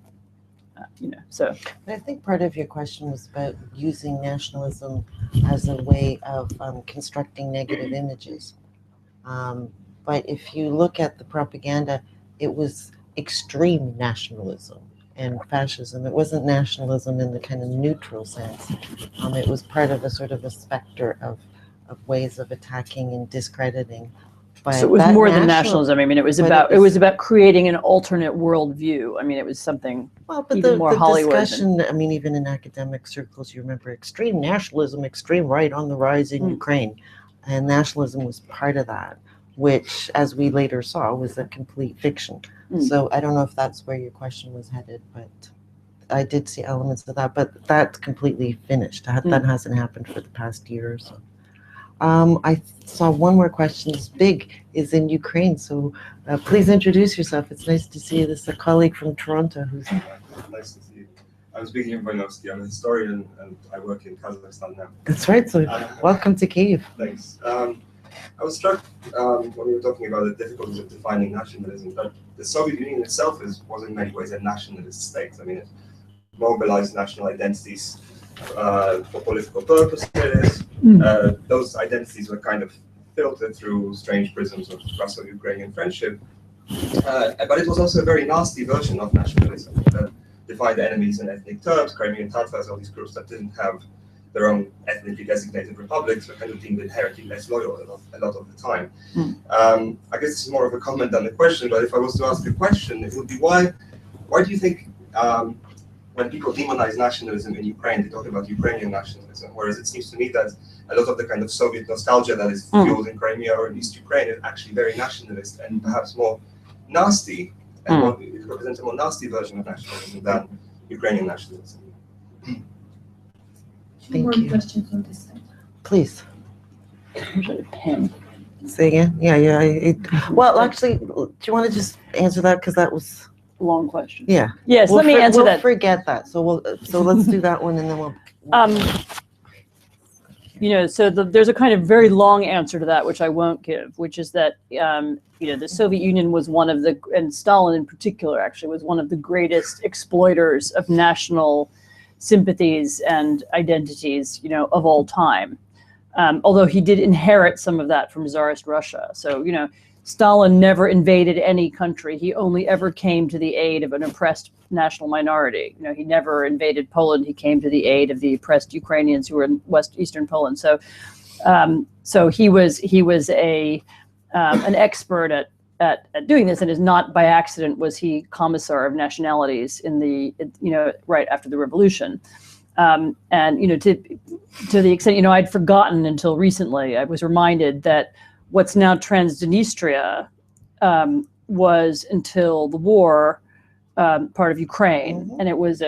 [SPEAKER 3] So
[SPEAKER 2] I think part of your question was about using nationalism as a way of constructing negative images. But if you look at the propaganda, it was extreme nationalism and fascism. It wasn't nationalism in the kind of neutral sense. It was part of a sort of a specter of ways of attacking and discrediting. But
[SPEAKER 3] so it was more than nationalism. It was about creating an alternate worldview. It was something even more Hollywood.
[SPEAKER 2] Discussion, even in academic circles, you remember extreme nationalism, extreme right on the rise in Ukraine. And nationalism was part of that, which, as we later saw, was a complete fiction. So I don't know if that's where your question was headed, but I did see elements of that. But that's completely finished. That hasn't happened for the past year or so. I saw one more question. This big is in Ukraine, so please introduce yourself. It's nice to see you. This is a colleague from Toronto who's.
[SPEAKER 11] Nice to see you. I'm speaking in Voinovsky. I'm a historian and I work in Kazakhstan now.
[SPEAKER 2] That's right. So welcome to Kyiv.
[SPEAKER 11] Thanks. I was struck when we were talking about the difficulties of defining nationalism, that the Soviet Union itself was in many ways a nationalist state. It mobilized national identities for political purposes. Those identities were kind of filtered through strange prisms of Russo-Ukrainian friendship. But it was also a very nasty version of nationalism that defined enemies and ethnic Turks, Crimean Tatars, all these groups that didn't have their own ethnically designated republics, were kind of deemed inherently less loyal a lot of the time. I guess it's more of a comment than a question, but if I was to ask a question, it would be why do you think when people demonize nationalism in Ukraine, they talk about Ukrainian nationalism, whereas it seems to me that a lot of the kind of Soviet nostalgia that is fueled in Crimea or in East Ukraine is actually very nationalist and perhaps more nasty, and it represents a more nasty version of nationalism than Ukrainian nationalism.
[SPEAKER 2] Thank you.
[SPEAKER 1] Questions on this side.
[SPEAKER 2] Please.
[SPEAKER 3] Where's the pen?
[SPEAKER 2] Say again? Yeah. Well, actually, do you want to just answer that because that was
[SPEAKER 3] Long question.
[SPEAKER 2] yeah.
[SPEAKER 3] Yes, let me answer
[SPEAKER 2] we'll
[SPEAKER 3] that.
[SPEAKER 2] Forget that. So let's do that one and then we'll.
[SPEAKER 3] So there's a kind of very long answer to that, which I won't give, which is that, the Soviet Union was one of the, and Stalin in particular, actually, was one of the greatest exploiters of national sympathies and identities, of all time. Although he did inherit some of that from Tsarist Russia. So, Stalin never invaded any country. He only ever came to the aid of an oppressed national minority. He never invaded Poland. He came to the aid of the oppressed Ukrainians who were in eastern Poland. So, he was an expert at doing this, and is not by accident was he commissar of nationalities in the right after the revolution. And to the extent I'd forgotten until recently, I was reminded that what's now Transnistria was until the war part of Ukraine, and it was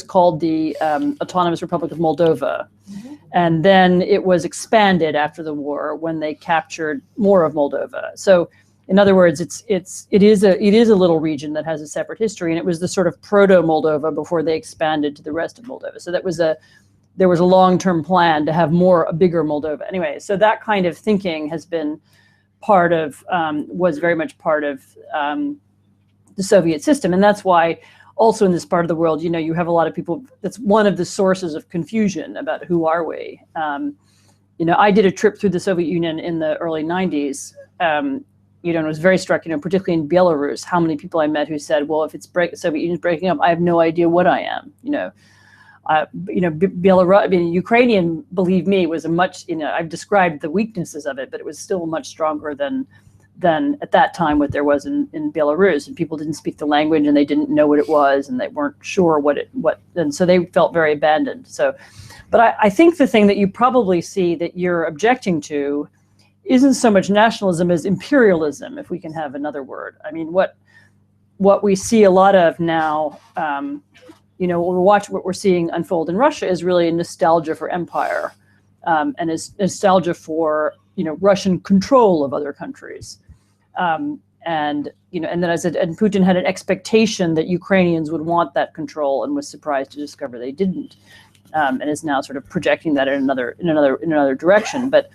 [SPEAKER 3] called the Autonomous Republic of Moldova, and then it was expanded after the war when they captured more of Moldova. So, in other words, it is a little region that has a separate history, and it was the sort of proto-Moldova before they expanded to the rest of Moldova. So there was a long-term plan to have a bigger Moldova. Anyway, so that kind of thinking has been was very much part of the Soviet system, and that's why also in this part of the world, you have a lot of people. That's one of the sources of confusion about who are we. I did a trip through the Soviet Union in the early '90s. And was very struck, particularly in Belarus, how many people I met who said, well, if Soviet Union's breaking up, I have no idea what I am. Belarus, Ukrainian, believe me, was a much, I've described the weaknesses of it, but it was still much stronger than at that time what there was in Belarus. And people didn't speak the language, and they didn't know what it was, and they weren't sure and so they felt very abandoned. So, but I think the thing that you probably see that you're objecting to isn't so much nationalism as imperialism, if we can have another word. I mean, what we see a lot of now, what we're seeing unfold in Russia is really a nostalgia for empire, and is nostalgia for Russian control of other countries, and then and Putin had an expectation that Ukrainians would want that control, and was surprised to discover they didn't, and is now sort of projecting that in another direction, but.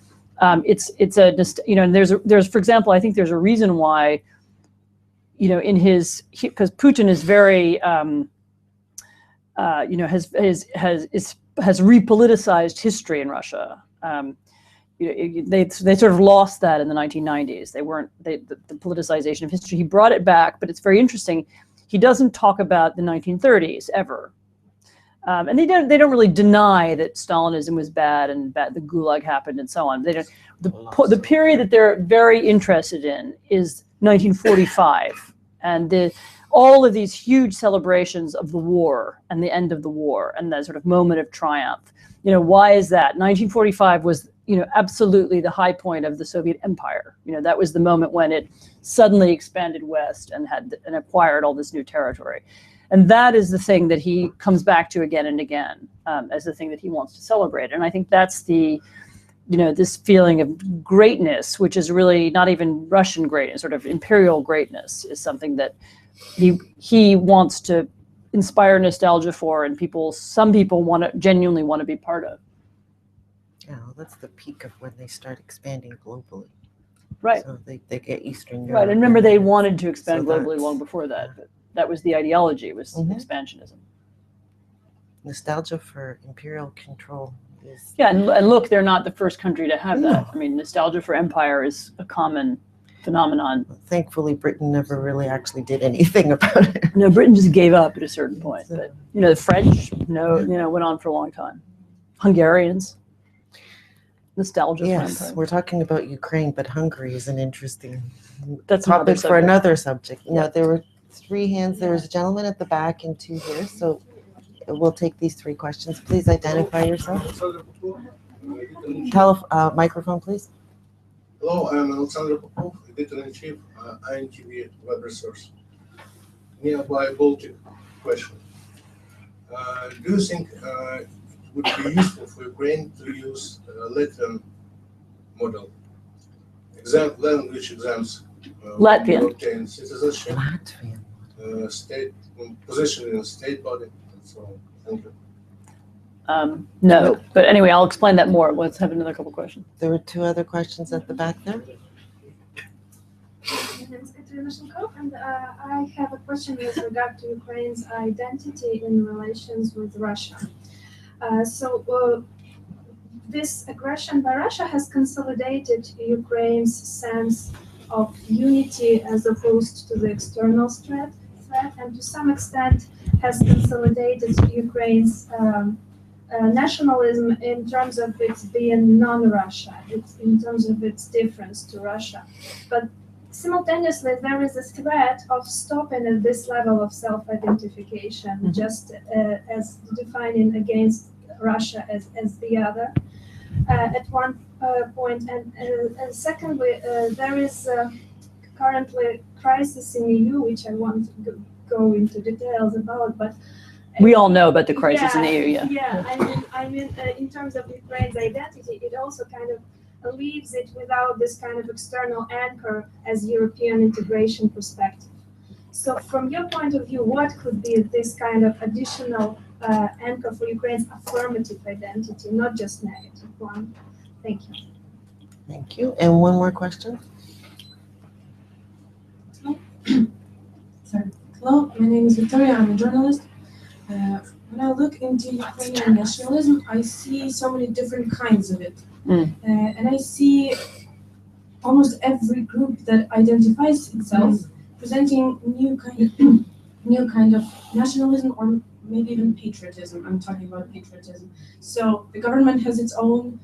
[SPEAKER 3] It's and there's for example, I think there's a reason why, because Putin is very, has repoliticized history in Russia. They sort of lost that in the 1990s. The politicization of history. He brought it back, but it's very interesting. He doesn't talk about the 1930s ever. And they don't really deny that Stalinism was bad and the Gulag happened and so on. They don't. The period that they're very interested in is 1945, and all of these huge celebrations of the war and the end of the war and that sort of moment of triumph. Why is that? 1945 was absolutely the high point of the Soviet Empire. That was the moment when it suddenly expanded west and acquired all this new territory. And that is the thing that he comes back to again and again as the thing that he wants to celebrate. And I think that's this feeling of greatness, which is really not even Russian greatness, sort of imperial greatness, is something that he wants to inspire nostalgia for, and some people genuinely want to be part of.
[SPEAKER 2] Yeah, well, that's the peak of when they start expanding globally.
[SPEAKER 3] Right.
[SPEAKER 2] So they get Eastern Europe.
[SPEAKER 3] Right, and remember they wanted to expand globally long before that. But that was the ideology, was expansionism.
[SPEAKER 2] Nostalgia for imperial control is...
[SPEAKER 3] Yeah, and look, they're not the first country to have that. I mean, nostalgia for empire is a common phenomenon.
[SPEAKER 2] Thankfully, Britain never really actually did anything about it.
[SPEAKER 3] No, Britain just gave up at a certain point. But, the French, went on for a long time. Hungarians, nostalgia for empire.
[SPEAKER 2] We're talking about Ukraine, but Hungary is an interesting
[SPEAKER 3] topic
[SPEAKER 2] for another subject. There were 3 hands. There's a gentleman at the back and 2 here. So we'll take these 3 questions. Please identify yourself. Microphone, please.
[SPEAKER 12] Hello, I'm Alexander Popov, editor-in-chief, INTV web resource. Nearby Baltic question. Do you think it would be useful for Ukraine to use Latvian model language exams.
[SPEAKER 3] Latvian.
[SPEAKER 12] To obtain citizenship,
[SPEAKER 2] Latvian.
[SPEAKER 12] state position in a state body, and so on. Thank you.
[SPEAKER 3] No, but anyway, I'll explain that more. Let's have another couple questions.
[SPEAKER 2] There were two other questions at the back there.
[SPEAKER 5] My name is Katerina Shankov, and I have a question with regard to Ukraine's identity in relations with Russia. This aggression by Russia has consolidated Ukraine's sense of unity as opposed to the external threat, and to some extent has consolidated Ukraine's nationalism in terms of its being non-Russia, in terms of its difference to Russia. But simultaneously, there is a threat of stopping at this level of self-identification, just as defining against Russia as the other at one point. And secondly, there is currently crisis in EU, which I won't go into details about, but
[SPEAKER 3] we all know about the crisis in the EU,
[SPEAKER 5] I mean, in terms of Ukraine's identity, it also kind of leaves it without this kind of external anchor as European integration perspective. So from your point of view, what could be this kind of additional anchor for Ukraine's affirmative identity, not just negative one? Thank you.
[SPEAKER 2] Thank you. And one more question.
[SPEAKER 13] Sorry. Hello, my name is Victoria. I'm a journalist. When I look into Ukrainian nationalism, I see so many different kinds of it. And I see almost every group that identifies itself presenting new kind of nationalism, or maybe even patriotism. I'm talking about patriotism. So the government has its own,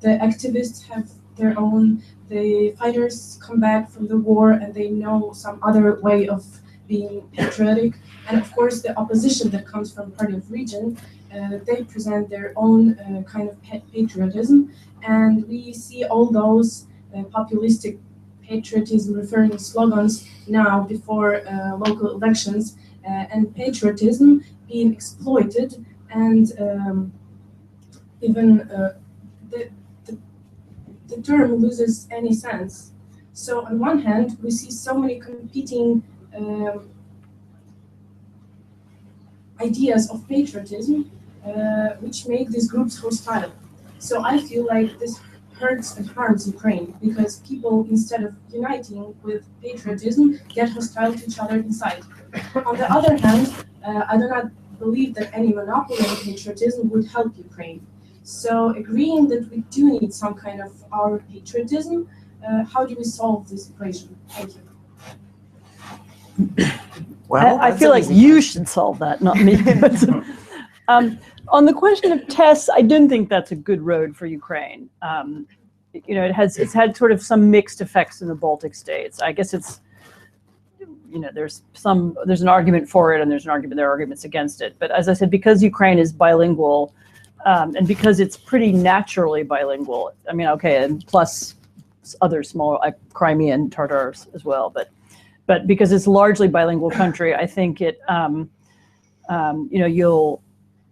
[SPEAKER 13] the activists have their own, the fighters come back from the war and they know some other way of being patriotic. And of course, the opposition that comes from part of region, they present their own kind of patriotism. And we see all those populistic patriotism referring slogans now before local elections, and patriotism being exploited, and even the term loses any sense. So on one hand, we see so many competing ideas of patriotism, which make these groups hostile. So I feel like this hurts and harms Ukraine, because people, instead of uniting with patriotism, get hostile to each other inside. On the other hand, I do not believe that any monopoly on patriotism would help Ukraine. So agreeing that we do need some kind of our patriotism, how do we solve this equation? Thank you.
[SPEAKER 2] Well,
[SPEAKER 3] I feel like you should solve that, not me. On the question of tests, I don't think that's a good road for Ukraine. You know, it's had sort of some mixed effects in the Baltic states. I guess it's, you know, there's an argument for it and there are arguments against it. But as I said, because Ukraine is bilingual, and because it's pretty naturally bilingual, I mean, okay, and plus other small, like Crimea and Tartars as well, but because it's largely bilingual country, I think it,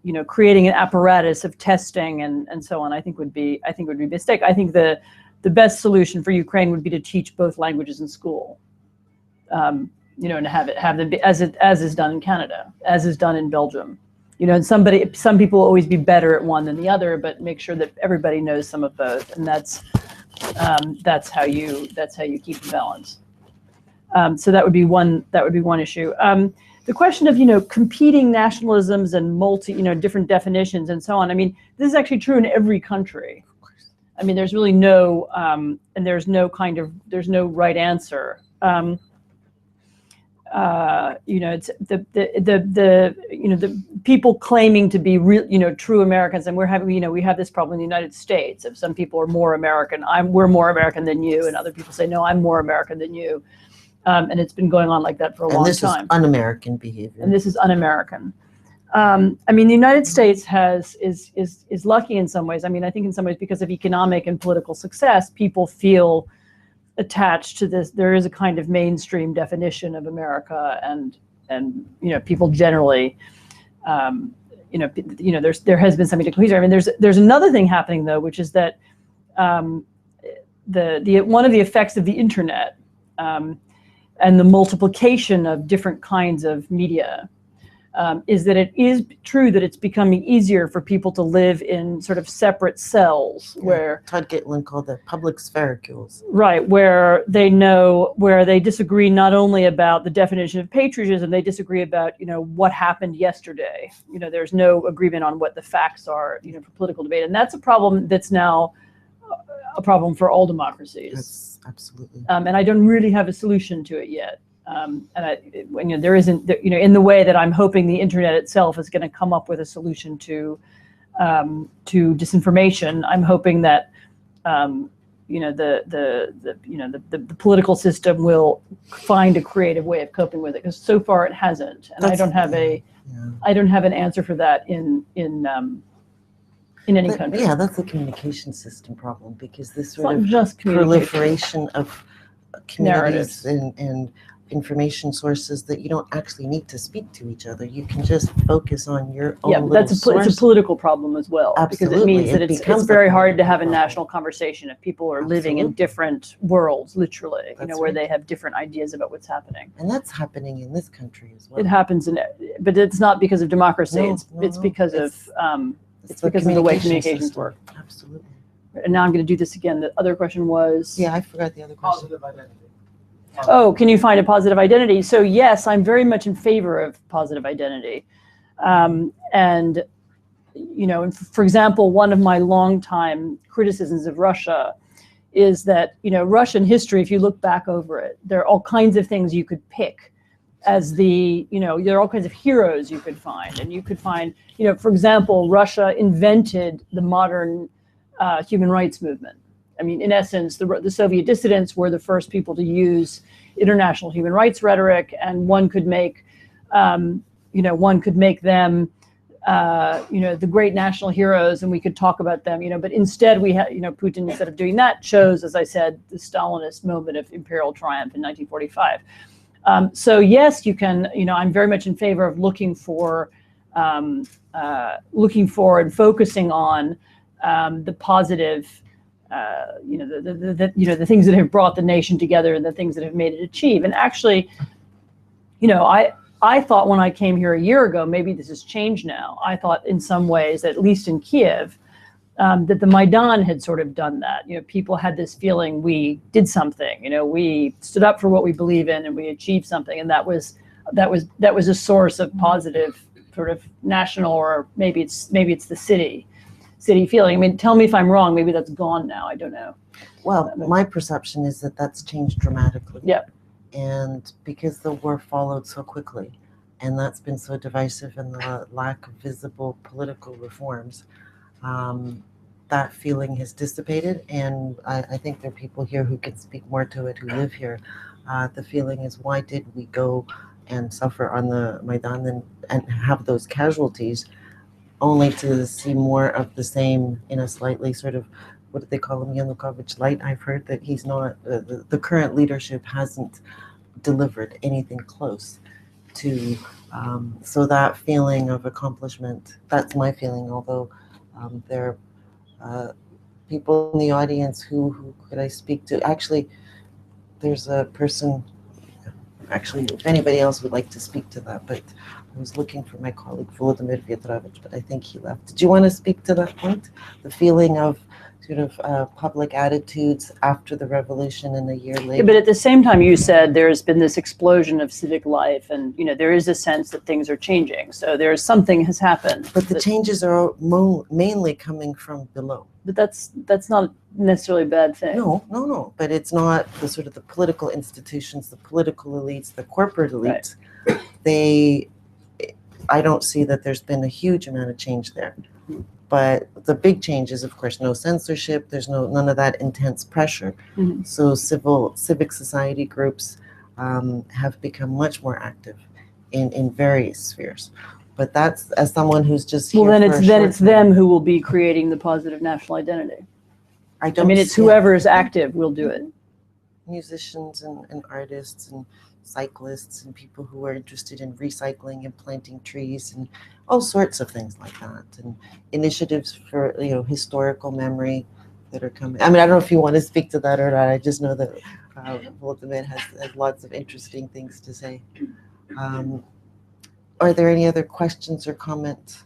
[SPEAKER 3] you know, creating an apparatus of testing and so on, I think would be a mistake. I think the best solution for Ukraine would be to teach both languages in school, you know, and have them be, as is done in Canada, as is done in Belgium. You know, and some people will always be better at one than the other, but make sure that everybody knows some of both, and that's how you keep the balance. So that would be one issue. The question of, you know, competing nationalisms and different definitions and so on. I mean, this is actually true in every country. I mean, there's really no, and there's no right answer. You know, it's the people claiming to be real, you know, true Americans, and we have this problem in the United States. If some people are more American, we're more American than you, and other people say, no, I'm more American than you. And it's been going on like that for a long time.
[SPEAKER 2] And this is un-American behavior.
[SPEAKER 3] And this is un-American. I mean, the United States is lucky in some ways. I mean, I think in some ways because of economic and political success, people feel attached to this. There is a kind of mainstream definition of America, and you know, people generally, there has been some decline. I mean, there's another thing happening though, which is that one of the effects of the internet and the multiplication of different kinds of media is that it is true that it's becoming easier for people to live in sort of separate cells where
[SPEAKER 2] Todd Gitlin called the public spherules.
[SPEAKER 3] Right, where they disagree not only about the definition of patriotism, they disagree about, what happened yesterday. There's no agreement on what the facts are, for political debate. And that's a problem that's now a problem for all democracies.
[SPEAKER 2] That's absolutely.
[SPEAKER 3] And I don't really have a solution to it yet. There isn't, in the way that I'm hoping the internet itself is going to come up with a solution to disinformation. I'm hoping that the political system will find a creative way of coping with it, because so far it hasn't, and I don't have an answer for that in any country.
[SPEAKER 2] Yeah, that's a communication system problem, because this sort of
[SPEAKER 3] just
[SPEAKER 2] proliferation of communities and information sources that you don't actually need to speak to each other. You can just focus on your own little
[SPEAKER 3] it's a political problem as well.
[SPEAKER 2] Absolutely.
[SPEAKER 3] Because it means that it's very hard to have a national conversation if people are living in different worlds, literally, where they have different ideas about what's happening.
[SPEAKER 2] And that's happening in this country as well.
[SPEAKER 3] It happens but it's not because of democracy. It's because of the way communications work.
[SPEAKER 2] Absolutely.
[SPEAKER 3] And now I'm going to do this again. The other question was?
[SPEAKER 2] Yeah, I forgot the other question.
[SPEAKER 9] Positive identity.
[SPEAKER 3] Oh, can you find a positive identity? So yes, I'm very much in favor of positive identity. And for example, one of my longtime criticisms of Russia is that, Russian history, if you look back over it, there are all kinds of things you could pick as there are all kinds of heroes you could find. And you could find, for example, Russia invented the modern human rights movement. I mean, in essence, the Soviet dissidents were the first people to use international human rights rhetoric, and one could make them, the great national heroes, and we could talk about them, But instead, we had, Putin, instead of doing that, chose, as I said, the Stalinist moment of imperial triumph in 1945. So yes, you can. I'm very much in favor of looking for and focusing on the positive. The things that have brought the nation together and the things that have made it achieve. And actually, I thought when I came here a year ago, maybe this has changed now. I thought in some ways, at least in Kyiv, that the Maidan had sort of done that. People had this feeling we did something. We stood up for what we believe in and we achieved something, and that was a source of positive sort of national, or maybe it's the city feeling. I mean, tell me if I'm wrong. Maybe that's gone now. I don't know.
[SPEAKER 2] Well, my perception is that that's changed dramatically.
[SPEAKER 3] Yeah.
[SPEAKER 2] And because the war followed so quickly, and that's been so divisive, and the lack of visible political reforms, that feeling has dissipated. And I think there are people here who can speak more to it, who live here. The feeling is, why did we go and suffer on the Maidan and have those casualties, only to see more of the same in a slightly sort of, what do they call him, Yanukovych light? I've heard that he's not, the current leadership hasn't delivered anything close to, so that feeling of accomplishment, that's my feeling, although there are people in the audience who could I speak to? Actually, there's a person, if anybody else would like to speak to that, but I was looking for my colleague Volodymyr Vyatrovich, but I think he left. Did you want to speak to that point? The feeling of sort of public attitudes after the revolution and a year later?
[SPEAKER 3] Yeah, but at the same time, you said there's been this explosion of civic life, and there is a sense that things are changing. So there's something has happened.
[SPEAKER 2] But the changes are mainly coming from below.
[SPEAKER 3] But that's not necessarily a bad thing.
[SPEAKER 2] No. But it's not the sort of the political institutions, the political elites, the corporate elites. Right. I don't see that there's been a huge amount of change there. But the big change is, of course, no censorship. There's none of that intense pressure. Mm-hmm. So civic society groups have become much more active in various spheres. But that's, as someone who's just here.
[SPEAKER 3] Well, then it's them who will be creating the positive national identity. It's whoever is active will do it.
[SPEAKER 2] Musicians and artists and cyclists and people who are interested in recycling and planting trees and all sorts of things like that, and initiatives for historical memory. that are coming. I mean, I don't know if you want to speak to that or not. I just know that Volodymyr has lots of interesting things to say. Are there any other questions or comments?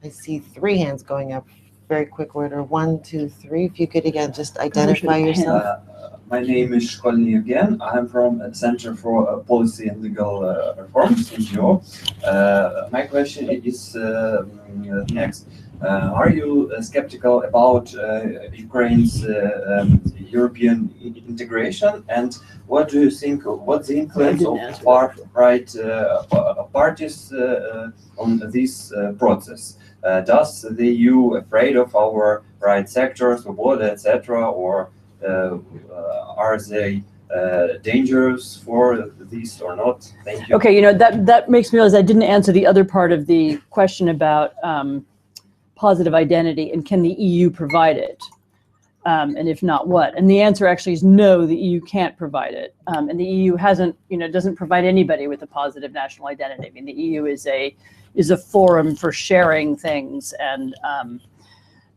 [SPEAKER 2] I see 3 hands going up. Very quick order. 1, 2, 3. If you could again just identify yourself.
[SPEAKER 14] My name is Shkolny again. I'm from a Center for Policy and Legal Reforms, NGO. My question is next. Are you skeptical about Ukraine's European integration, and what do you think? What's the influence of far-right parties on this process? Does the EU afraid of our right sectors, Svoboda, etc., or are they dangerous for this or not? Thank you.
[SPEAKER 3] Okay, that makes me realize I didn't answer the other part of the question about positive identity and can the EU provide it, and if not, what? And the answer actually is no. The EU can't provide it, and the EU doesn't provide anybody with a positive national identity. I mean, the EU is a forum for sharing things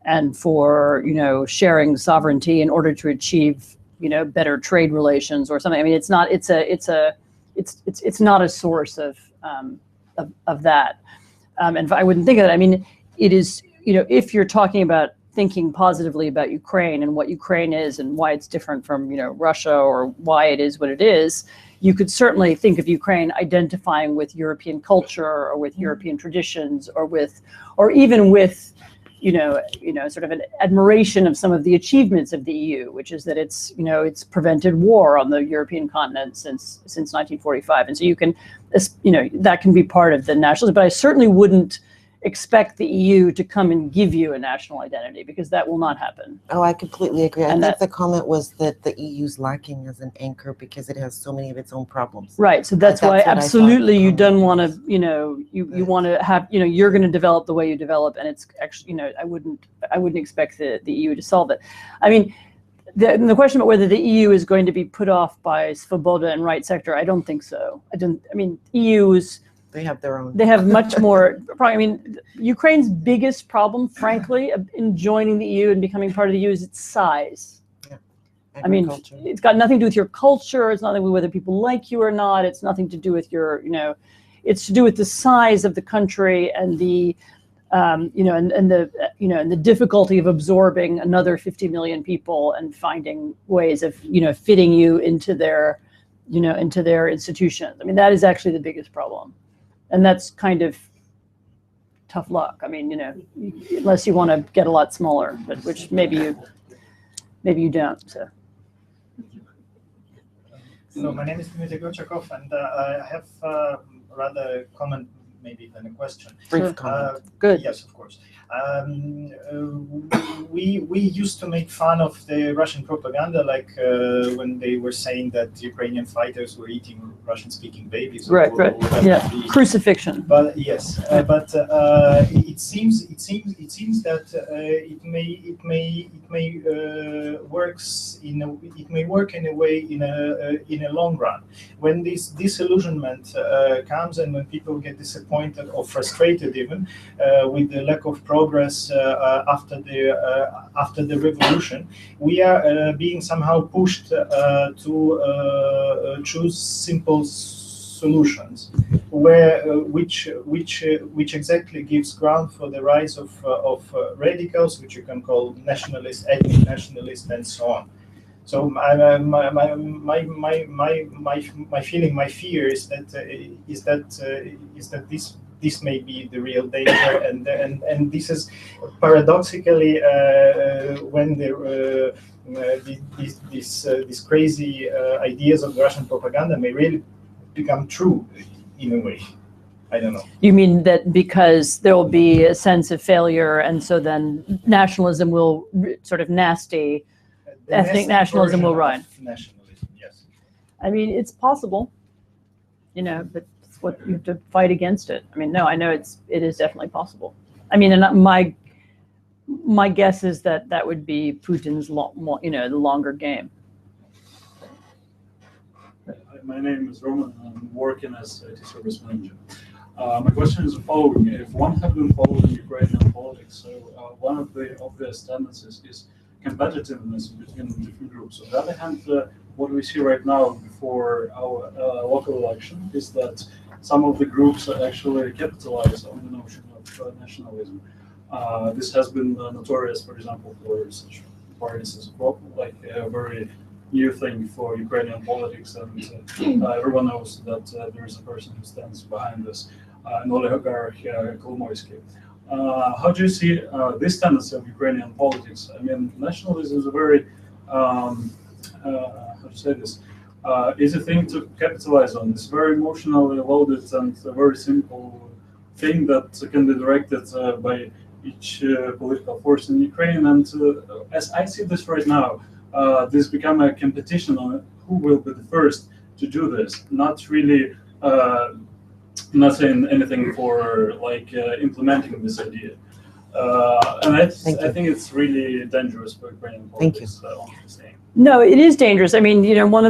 [SPEAKER 3] and for sharing sovereignty in order to achieve better trade relations or something. I mean, it's not a source of that, and I wouldn't think of that. I mean, it is if you're talking about thinking positively about Ukraine and what Ukraine is and why it's different from Russia or why it is what it is, you could certainly think of Ukraine identifying with European culture or with European traditions or even with sort of an admiration of some of the achievements of the EU, which is that it's prevented war on the European continent since 1945, and so you can that can be part of the nationalism. But I certainly wouldn't expect the EU to come and give you a national identity, because that will not happen.
[SPEAKER 2] Oh, I completely agree. I think the comment was that the EU's lacking as an anchor because it has so many of its own problems.
[SPEAKER 3] Right. So that's why absolutely you don't want to, you want to have, you're going to develop the way you develop, and it's actually, I wouldn't expect the EU to solve it. I mean, the question about whether the EU is going to be put off by Svoboda and right sector, I don't think so. EU's.
[SPEAKER 2] They have their own.
[SPEAKER 3] They have much more. I mean, Ukraine's biggest problem, frankly, in joining the EU and becoming part of the EU is its size.
[SPEAKER 2] Yeah.
[SPEAKER 3] I mean, it's got nothing to do with your culture. It's nothing to do with whether people like you or not. It's nothing to do with your, it's to do with the size of the country and the, and the difficulty of absorbing another 50 million people and finding ways of, fitting you into their, into their institutions. I mean, that is actually the biggest problem. And that's kind of tough luck. I mean, unless you want to get a lot smaller, but which maybe you don't. So
[SPEAKER 15] my name is Dmitry Gochakov, and I have a rather comment maybe than a question.
[SPEAKER 2] Brief comment.
[SPEAKER 3] Good.
[SPEAKER 15] Yes, of course. We used to make fun of the Russian propaganda, like when they were saying that Ukrainian fighters were eating Russian-speaking babies.
[SPEAKER 3] Right. Yeah. Crucifixion.
[SPEAKER 15] But yes, it seems that it may work in a way in a long run. When this disillusionment comes, and when people get disappointed or frustrated even with the lack of progress after the revolution, we are being somehow pushed to choose simple solutions, which exactly gives ground for the rise of radicals, which you can call nationalists, ethnic nationalists, and so on. So my feeling, my fear is that this may be the real danger, and this is paradoxically when these crazy ideas of the Russian propaganda may really become true in a way. I don't know.
[SPEAKER 3] You mean that because there will be a sense of failure, and so then nationalism will sort of nasty. Ethnic nationalism will rise.
[SPEAKER 15] Nationalism, yes.
[SPEAKER 3] I mean, it's possible, but it's what you have to fight against it. I mean, no, I know it is definitely possible. I mean, and my guess is that would be Putin's the longer game.
[SPEAKER 16] My name is Roman. I'm working as IT service manager. My question is the following: if one has been following Ukrainian politics, so one of the obvious tendencies is competitiveness between different groups. On the other hand, what we see right now before our local election is that some of the groups actually capitalize on the notion of nationalism. This has been notorious, for example, for such parties as like a very new thing for Ukrainian politics, and everyone knows that there is a person who stands behind this, an oligarch, Kolomoisky. How do you see this tendency of Ukrainian politics? I mean, nationalism is a very, how to say this, easy thing to capitalize on. It's very emotionally loaded and a very simple thing that can be directed by each political force in Ukraine. And as I see this right now, this become a competition on who will be the first to do this, not really not saying anything for like implementing this idea. And I think it's really dangerous for Ukrainian politics.
[SPEAKER 3] No, it is dangerous. I mean, you know, one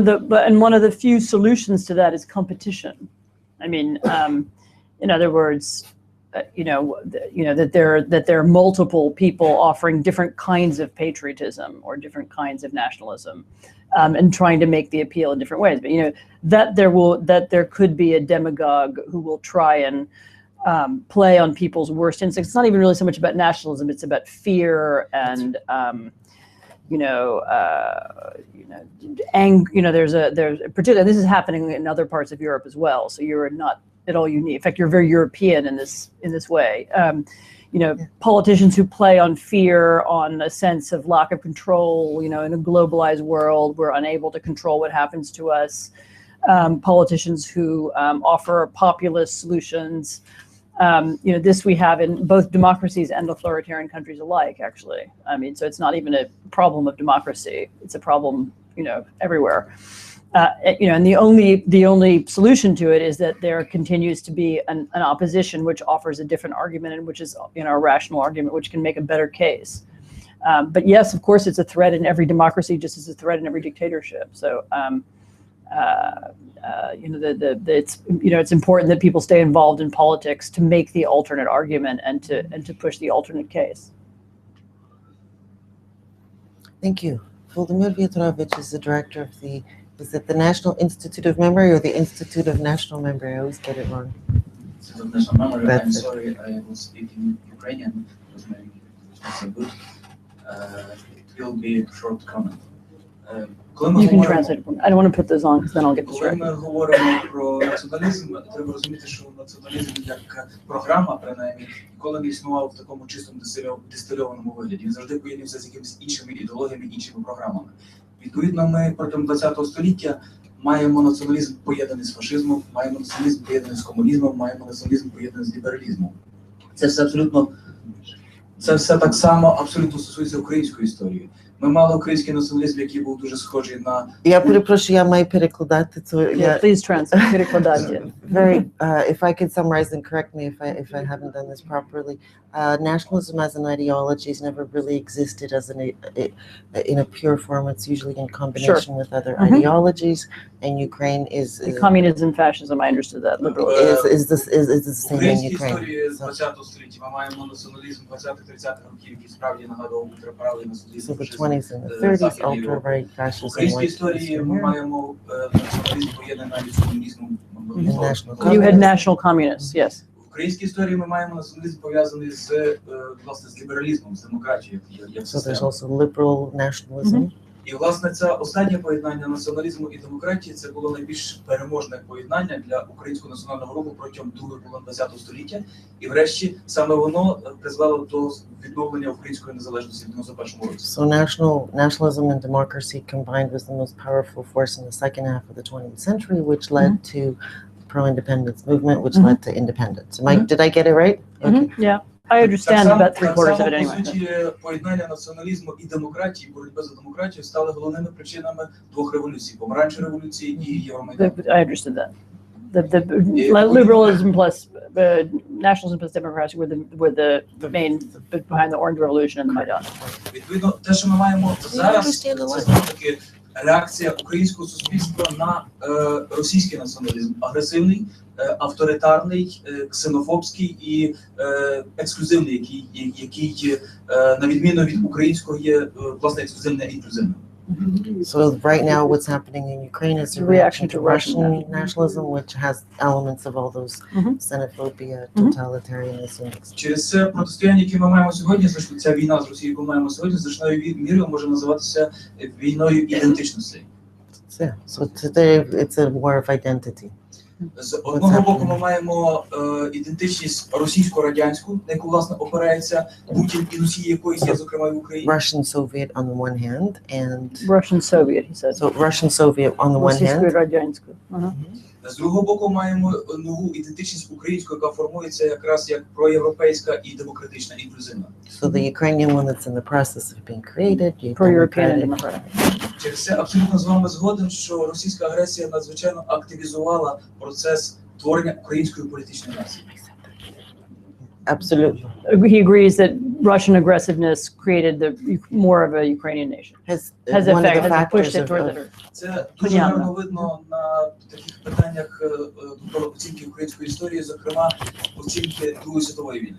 [SPEAKER 3] of the few solutions to that is competition. I mean, in other words, that there are multiple people offering different kinds of patriotism or different kinds of nationalism, and trying to make the appeal in different ways. But you know that there could be a demagogue who will try and play on people's worst instincts. It's not even really so much about nationalism; it's about fear and there's particularly, this is happening in other parts of Europe as well. So you're not at all unique. In fact, you're very European in this way. Politicians who play on fear, on a sense of lack of control. In a globalized world, we're unable to control what happens to us. Politicians who offer populist solutions. This we have in both democracies and authoritarian countries alike, actually. I mean, so it's not even a problem of democracy. It's a problem, everywhere. And the only solution to it is that there continues to be an opposition which offers a different argument, and which is, a rational argument, which can make a better case. But yes, of course, it's a threat in every democracy, just as a threat in every dictatorship. So, it's important that people stay involved in politics to make the alternate argument and to push the alternate case.
[SPEAKER 2] Thank you. Volodymyr Vyatrovich is the director of is it the National Institute of Memory or the Institute of National Memory? I always get it wrong.
[SPEAKER 17] Institute of National Memory. I'm sorry, I was speaking Ukrainian because my English was so good. It will be a short comment.
[SPEAKER 3] You can translate it. I don't want to put this on because then I'll get distracted.
[SPEAKER 17] Коли ми говоримо про націоналізм, треба розуміти, що націоналізм як програма, принаймні, ніколи не існував в такому чистому дистильованому вигляді. Він завжди поєднувався з якимись іншими ідеологіями, іншими програмами. Відповідно, ми протягом ХХ століття маємо націоналізм поєднаний з фашизмом, маємо націоналізм поєднаний з комунізмом, маємо націоналізм поєднаний з лібералізмом. Це все так само абсолютно стосується української історії. Ми мали український націоналізм, який був дуже схожий на...
[SPEAKER 2] Я перепрошую, я маю перекладати.
[SPEAKER 3] Please translate, перекладати.
[SPEAKER 2] If I could summarize and correct me if I haven't done this properly, nationalism as an ideology has never really existed as in a pure form. It's usually in combination with other ideologies, and Ukraine is...
[SPEAKER 3] Communism, fascism, I understood that. Liberalism.
[SPEAKER 2] Is the same in Ukraine. So the 20s and the 30s, ultra-right fascism.
[SPEAKER 3] You had national communists, yes.
[SPEAKER 17] В українській історії ми маємо націоналізм пов'язаний з лібералізмом, з демократією.
[SPEAKER 2] So there's also liberal nationalism.
[SPEAKER 17] І, власне, це останнє поєднання націоналізму і демократії, це було найбільш переможне поєднання для українського національного руху протягом другої половини ХХ століття. І, врешті, саме воно призвело до відновлення української незалежності в 91-му році.
[SPEAKER 2] So nationalism and democracy combined was the most powerful force in the second half of the 20th century, which led to the pro-independence movement, which led to independence. Did I get it right? Okay.
[SPEAKER 3] Yeah. I understand about 3/4 of it anyway.
[SPEAKER 17] По суті, поєднання націоналізму і демократії, боротьби за демократію стали головними причинами двох революцій: помаранчевої революції і Євромайдану.
[SPEAKER 3] I understood that. The liberalism plus nationalism plus democracy were the main behind the Orange Revolution and the Maidan.
[SPEAKER 17] Відповідно, те, що ми маємо зараз, це знову таки реакція українського суспільства на російський націоналізм, агресивний, авторитарний, ксенофобський і ексклюзивний, який на відміну від українського є власне ексклюзивне і інклюзивне.
[SPEAKER 2] So right now, what's happening in Ukraine is a reaction to Russian nationalism, which has elements of all those xenophobia, totalitarianism.
[SPEAKER 17] Через це протистояння, яке ми маємо сьогодні, ця війна з Росією, яку маємо сьогодні, значною мірою може називатися війною ідентичності.
[SPEAKER 2] Yeah. So today it's a war of identity.
[SPEAKER 17] З одного боку ми маємо ідентичність російсько-радянську, на яку, власне, опирається Путін і носії якої є, зокрема, в Україні.
[SPEAKER 2] Russian-Soviet on the one hand and
[SPEAKER 3] Russian-Soviet, he said.
[SPEAKER 2] So Russian-Soviet on the one hand.
[SPEAKER 3] Російсько-радянську.
[SPEAKER 17] З другого боку маємо нову ідентичність українську, яка формується якраз як проєвропейська і демократична, інклюзивна.
[SPEAKER 2] So the Ukrainian one that's in the process of being created,
[SPEAKER 3] Pro-European and democratic.
[SPEAKER 17] Через це абсолютно з вами згоден, що російська агресія надзвичайно активізувала процес творення української політичної нації.
[SPEAKER 2] Absolutely.
[SPEAKER 3] He agrees that Russian aggressiveness created more of a Ukrainian nation. Has pushed it toward the.
[SPEAKER 17] Це дуже гарно видно на таких питаннях оцінки української історії, зокрема оцінки Другої світової війни.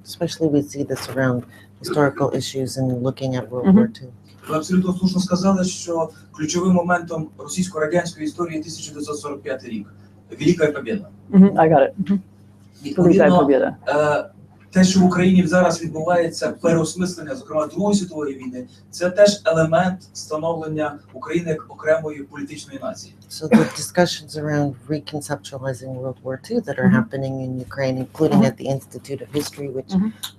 [SPEAKER 2] Especially we see this around historical issues and looking at World War II.
[SPEAKER 17] Ви абсолютно слушно сказали, що ключовим моментом російсько-радянської історії 1945 рік. Велика Побєда.
[SPEAKER 3] I got it.
[SPEAKER 17] Відповідно, те, що в Україні зараз відбувається переосмислення, зокрема Другої світової війни, це теж елемент становлення України як окремої політичної нації.
[SPEAKER 2] So the discussions around reconceptualizing World War II that are happening in Ukraine, including at the Institute of History, which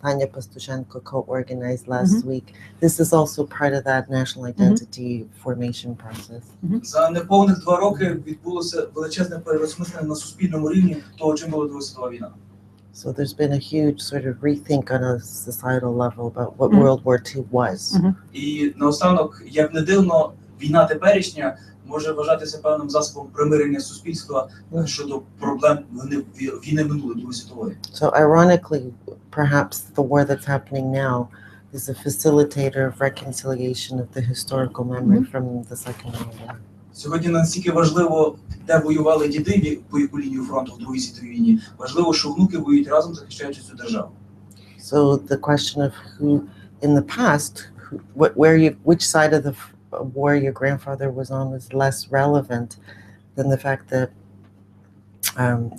[SPEAKER 2] Tanya Pastushenko co-organized last week, this is also part of that national identity formation process.
[SPEAKER 17] За неповних 2 роки відбулося величезне переосмислення на суспільному рівні того, чим була Друга світова війна.
[SPEAKER 2] So there's been a huge sort of rethink on a societal level about what World War II was.
[SPEAKER 17] І наостанок, як не дивно, війна теперішня може вважатися певним засобом примирення суспільства щодо проблем війни минулої Другої світової.
[SPEAKER 2] So ironically, perhaps the war that's happening now is a facilitator of reconciliation of the historical memory from the Second World War.
[SPEAKER 17] Сьогодні настільки важливо, де воювали діди, по яку лінію фронту в Другій світовій війні, важливо, що внуки воюють разом, захищаючи цю державу.
[SPEAKER 2] So the question of who in the past, which side of the war your grandfather was on is less relevant than the fact that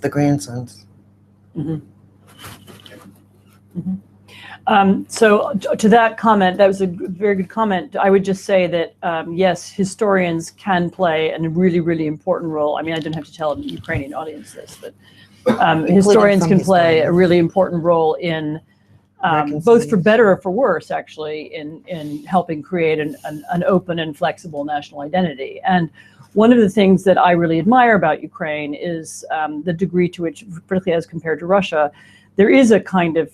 [SPEAKER 2] the grandsons.
[SPEAKER 3] So to that comment, that was a very good comment. I would just say that, yes, historians can play a really, really important role. I mean, I didn't have to tell an Ukrainian audience this, but historians can play a really important role in both for better or for worse, actually, in helping create an open and flexible national identity. And one of the things that I really admire about Ukraine is the degree to which, particularly as compared to Russia, there is a kind of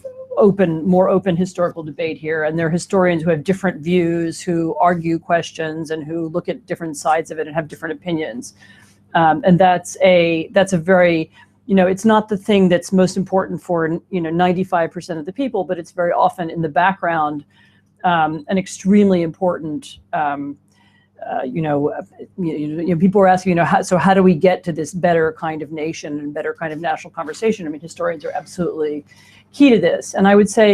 [SPEAKER 3] more open historical debate here, and there are historians who have different views, who argue questions, and who look at different sides of it and have different opinions. And that's a very, it's not the thing that's most important for 95% of the people, but it's very often in the background, an extremely important. People are asking, how do we get to this better kind of nation and better kind of national conversation? I mean, historians are absolutely key to this. And I would say,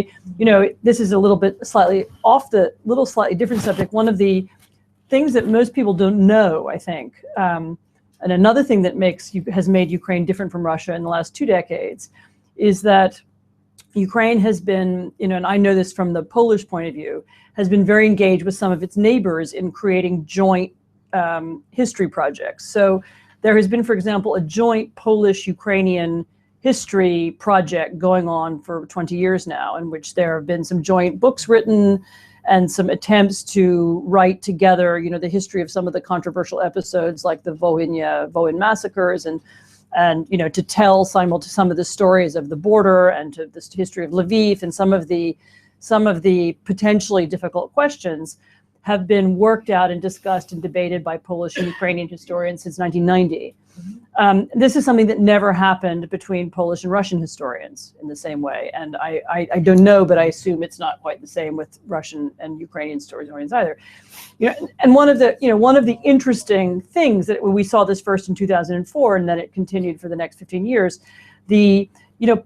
[SPEAKER 3] this is a slightly different subject. One of the things that most people don't know, I think, and another thing that has made Ukraine different from Russia in the last 2 decades is that Ukraine has been, and I know this from the Polish point of view, has been very engaged with some of its neighbors in creating joint history projects. So there has been, for example, a joint Polish-Ukrainian history project going on for 20 years now, in which there have been some joint books written and some attempts to write together, the history of some of the controversial episodes like the Volyn massacres and to tell some of the stories of the border and to this history of Lviv and some of the potentially difficult questions have been worked out and discussed and debated by Polish and Ukrainian historians since 1990. This is something that never happened between Polish and Russian historians in the same way. And I don't know, but I assume it's not quite the same with Russian and Ukrainian historians either. And one of the interesting things that we saw this first in 2004, and then it continued for the next 15 years,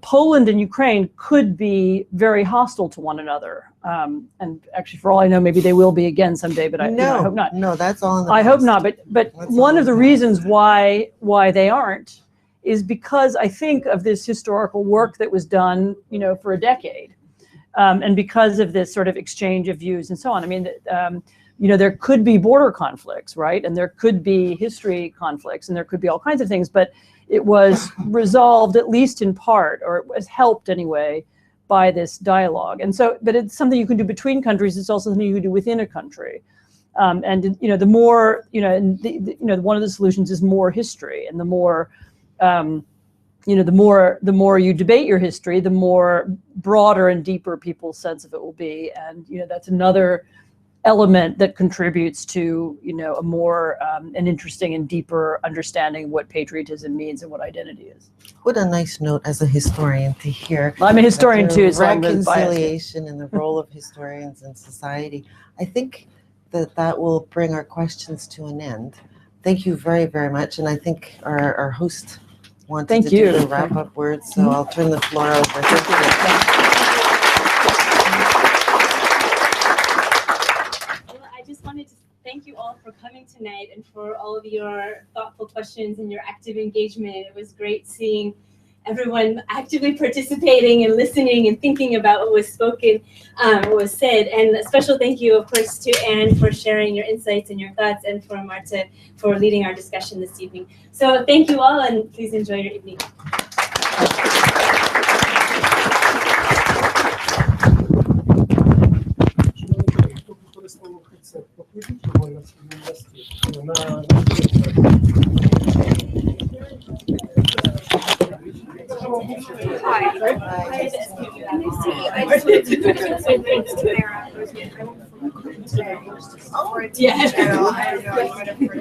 [SPEAKER 3] Poland and Ukraine could be very hostile to one another. And actually, for all I know, maybe they will be again someday, but I hope not.
[SPEAKER 2] No, that's all in the
[SPEAKER 3] I hope
[SPEAKER 2] past.
[SPEAKER 3] not, but one of the reasons why they aren't is because I think of this historical work that was done, for a decade, and because of this sort of exchange of views and so on. I mean, there could be border conflicts, right? And there could be history conflicts, and there could be all kinds of things, but it was resolved, at least in part, or it was helped anyway, by this dialogue. And so, but it's something you can do between countries. It's also something you can do within a country. And the more, one of the solutions is more history, and the more, the more you debate your history, the more broader and deeper people's sense of it will be. And that's another element that contributes to a more an interesting and deeper understanding of what patriotism means and what identity is.
[SPEAKER 2] What a nice note as a historian to hear.
[SPEAKER 3] I'm a historian too, so I'm really biased.
[SPEAKER 2] Reconciliation and the role of historians in society. I think that will bring our questions to an end. Thank you very, very much. And I think our host wanted to do the wrap-up words, so I'll turn the floor over. Thank you.
[SPEAKER 18] Wanted to thank you all for coming tonight and for all of your thoughtful questions and your active engagement. It was great seeing everyone actively participating and listening and thinking about what was spoken, what was said. And a special thank you, of course, to Anne for sharing your insights and your thoughts, and for Marta for leading our discussion this evening. So thank you all, and please enjoy your evening.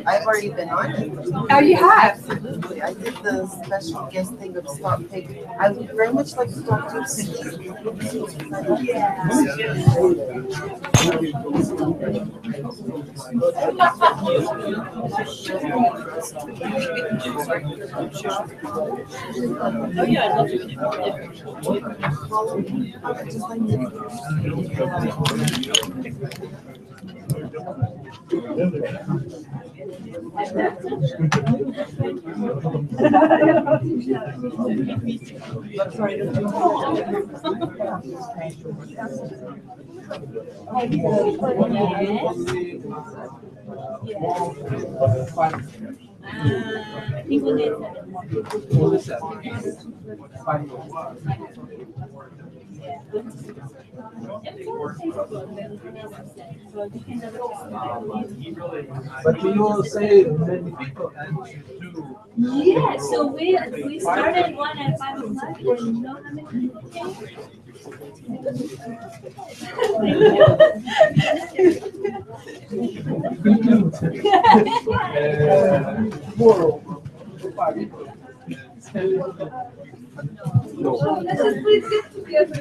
[SPEAKER 2] I've already been on it.
[SPEAKER 19] Oh, you have?
[SPEAKER 2] Absolutely. I did the special guest thing of Stop Pig. I would very much like to talk to
[SPEAKER 18] Oh yeah, I'd love to. I think we'll get
[SPEAKER 20] But you will say many people do.
[SPEAKER 18] Yeah, so we started one at 5 o'clock. And you know how many people came?
[SPEAKER 19] Let's just please get together.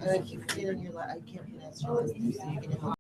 [SPEAKER 2] I keep forgetting I can't pronounce your last name, so you're going to help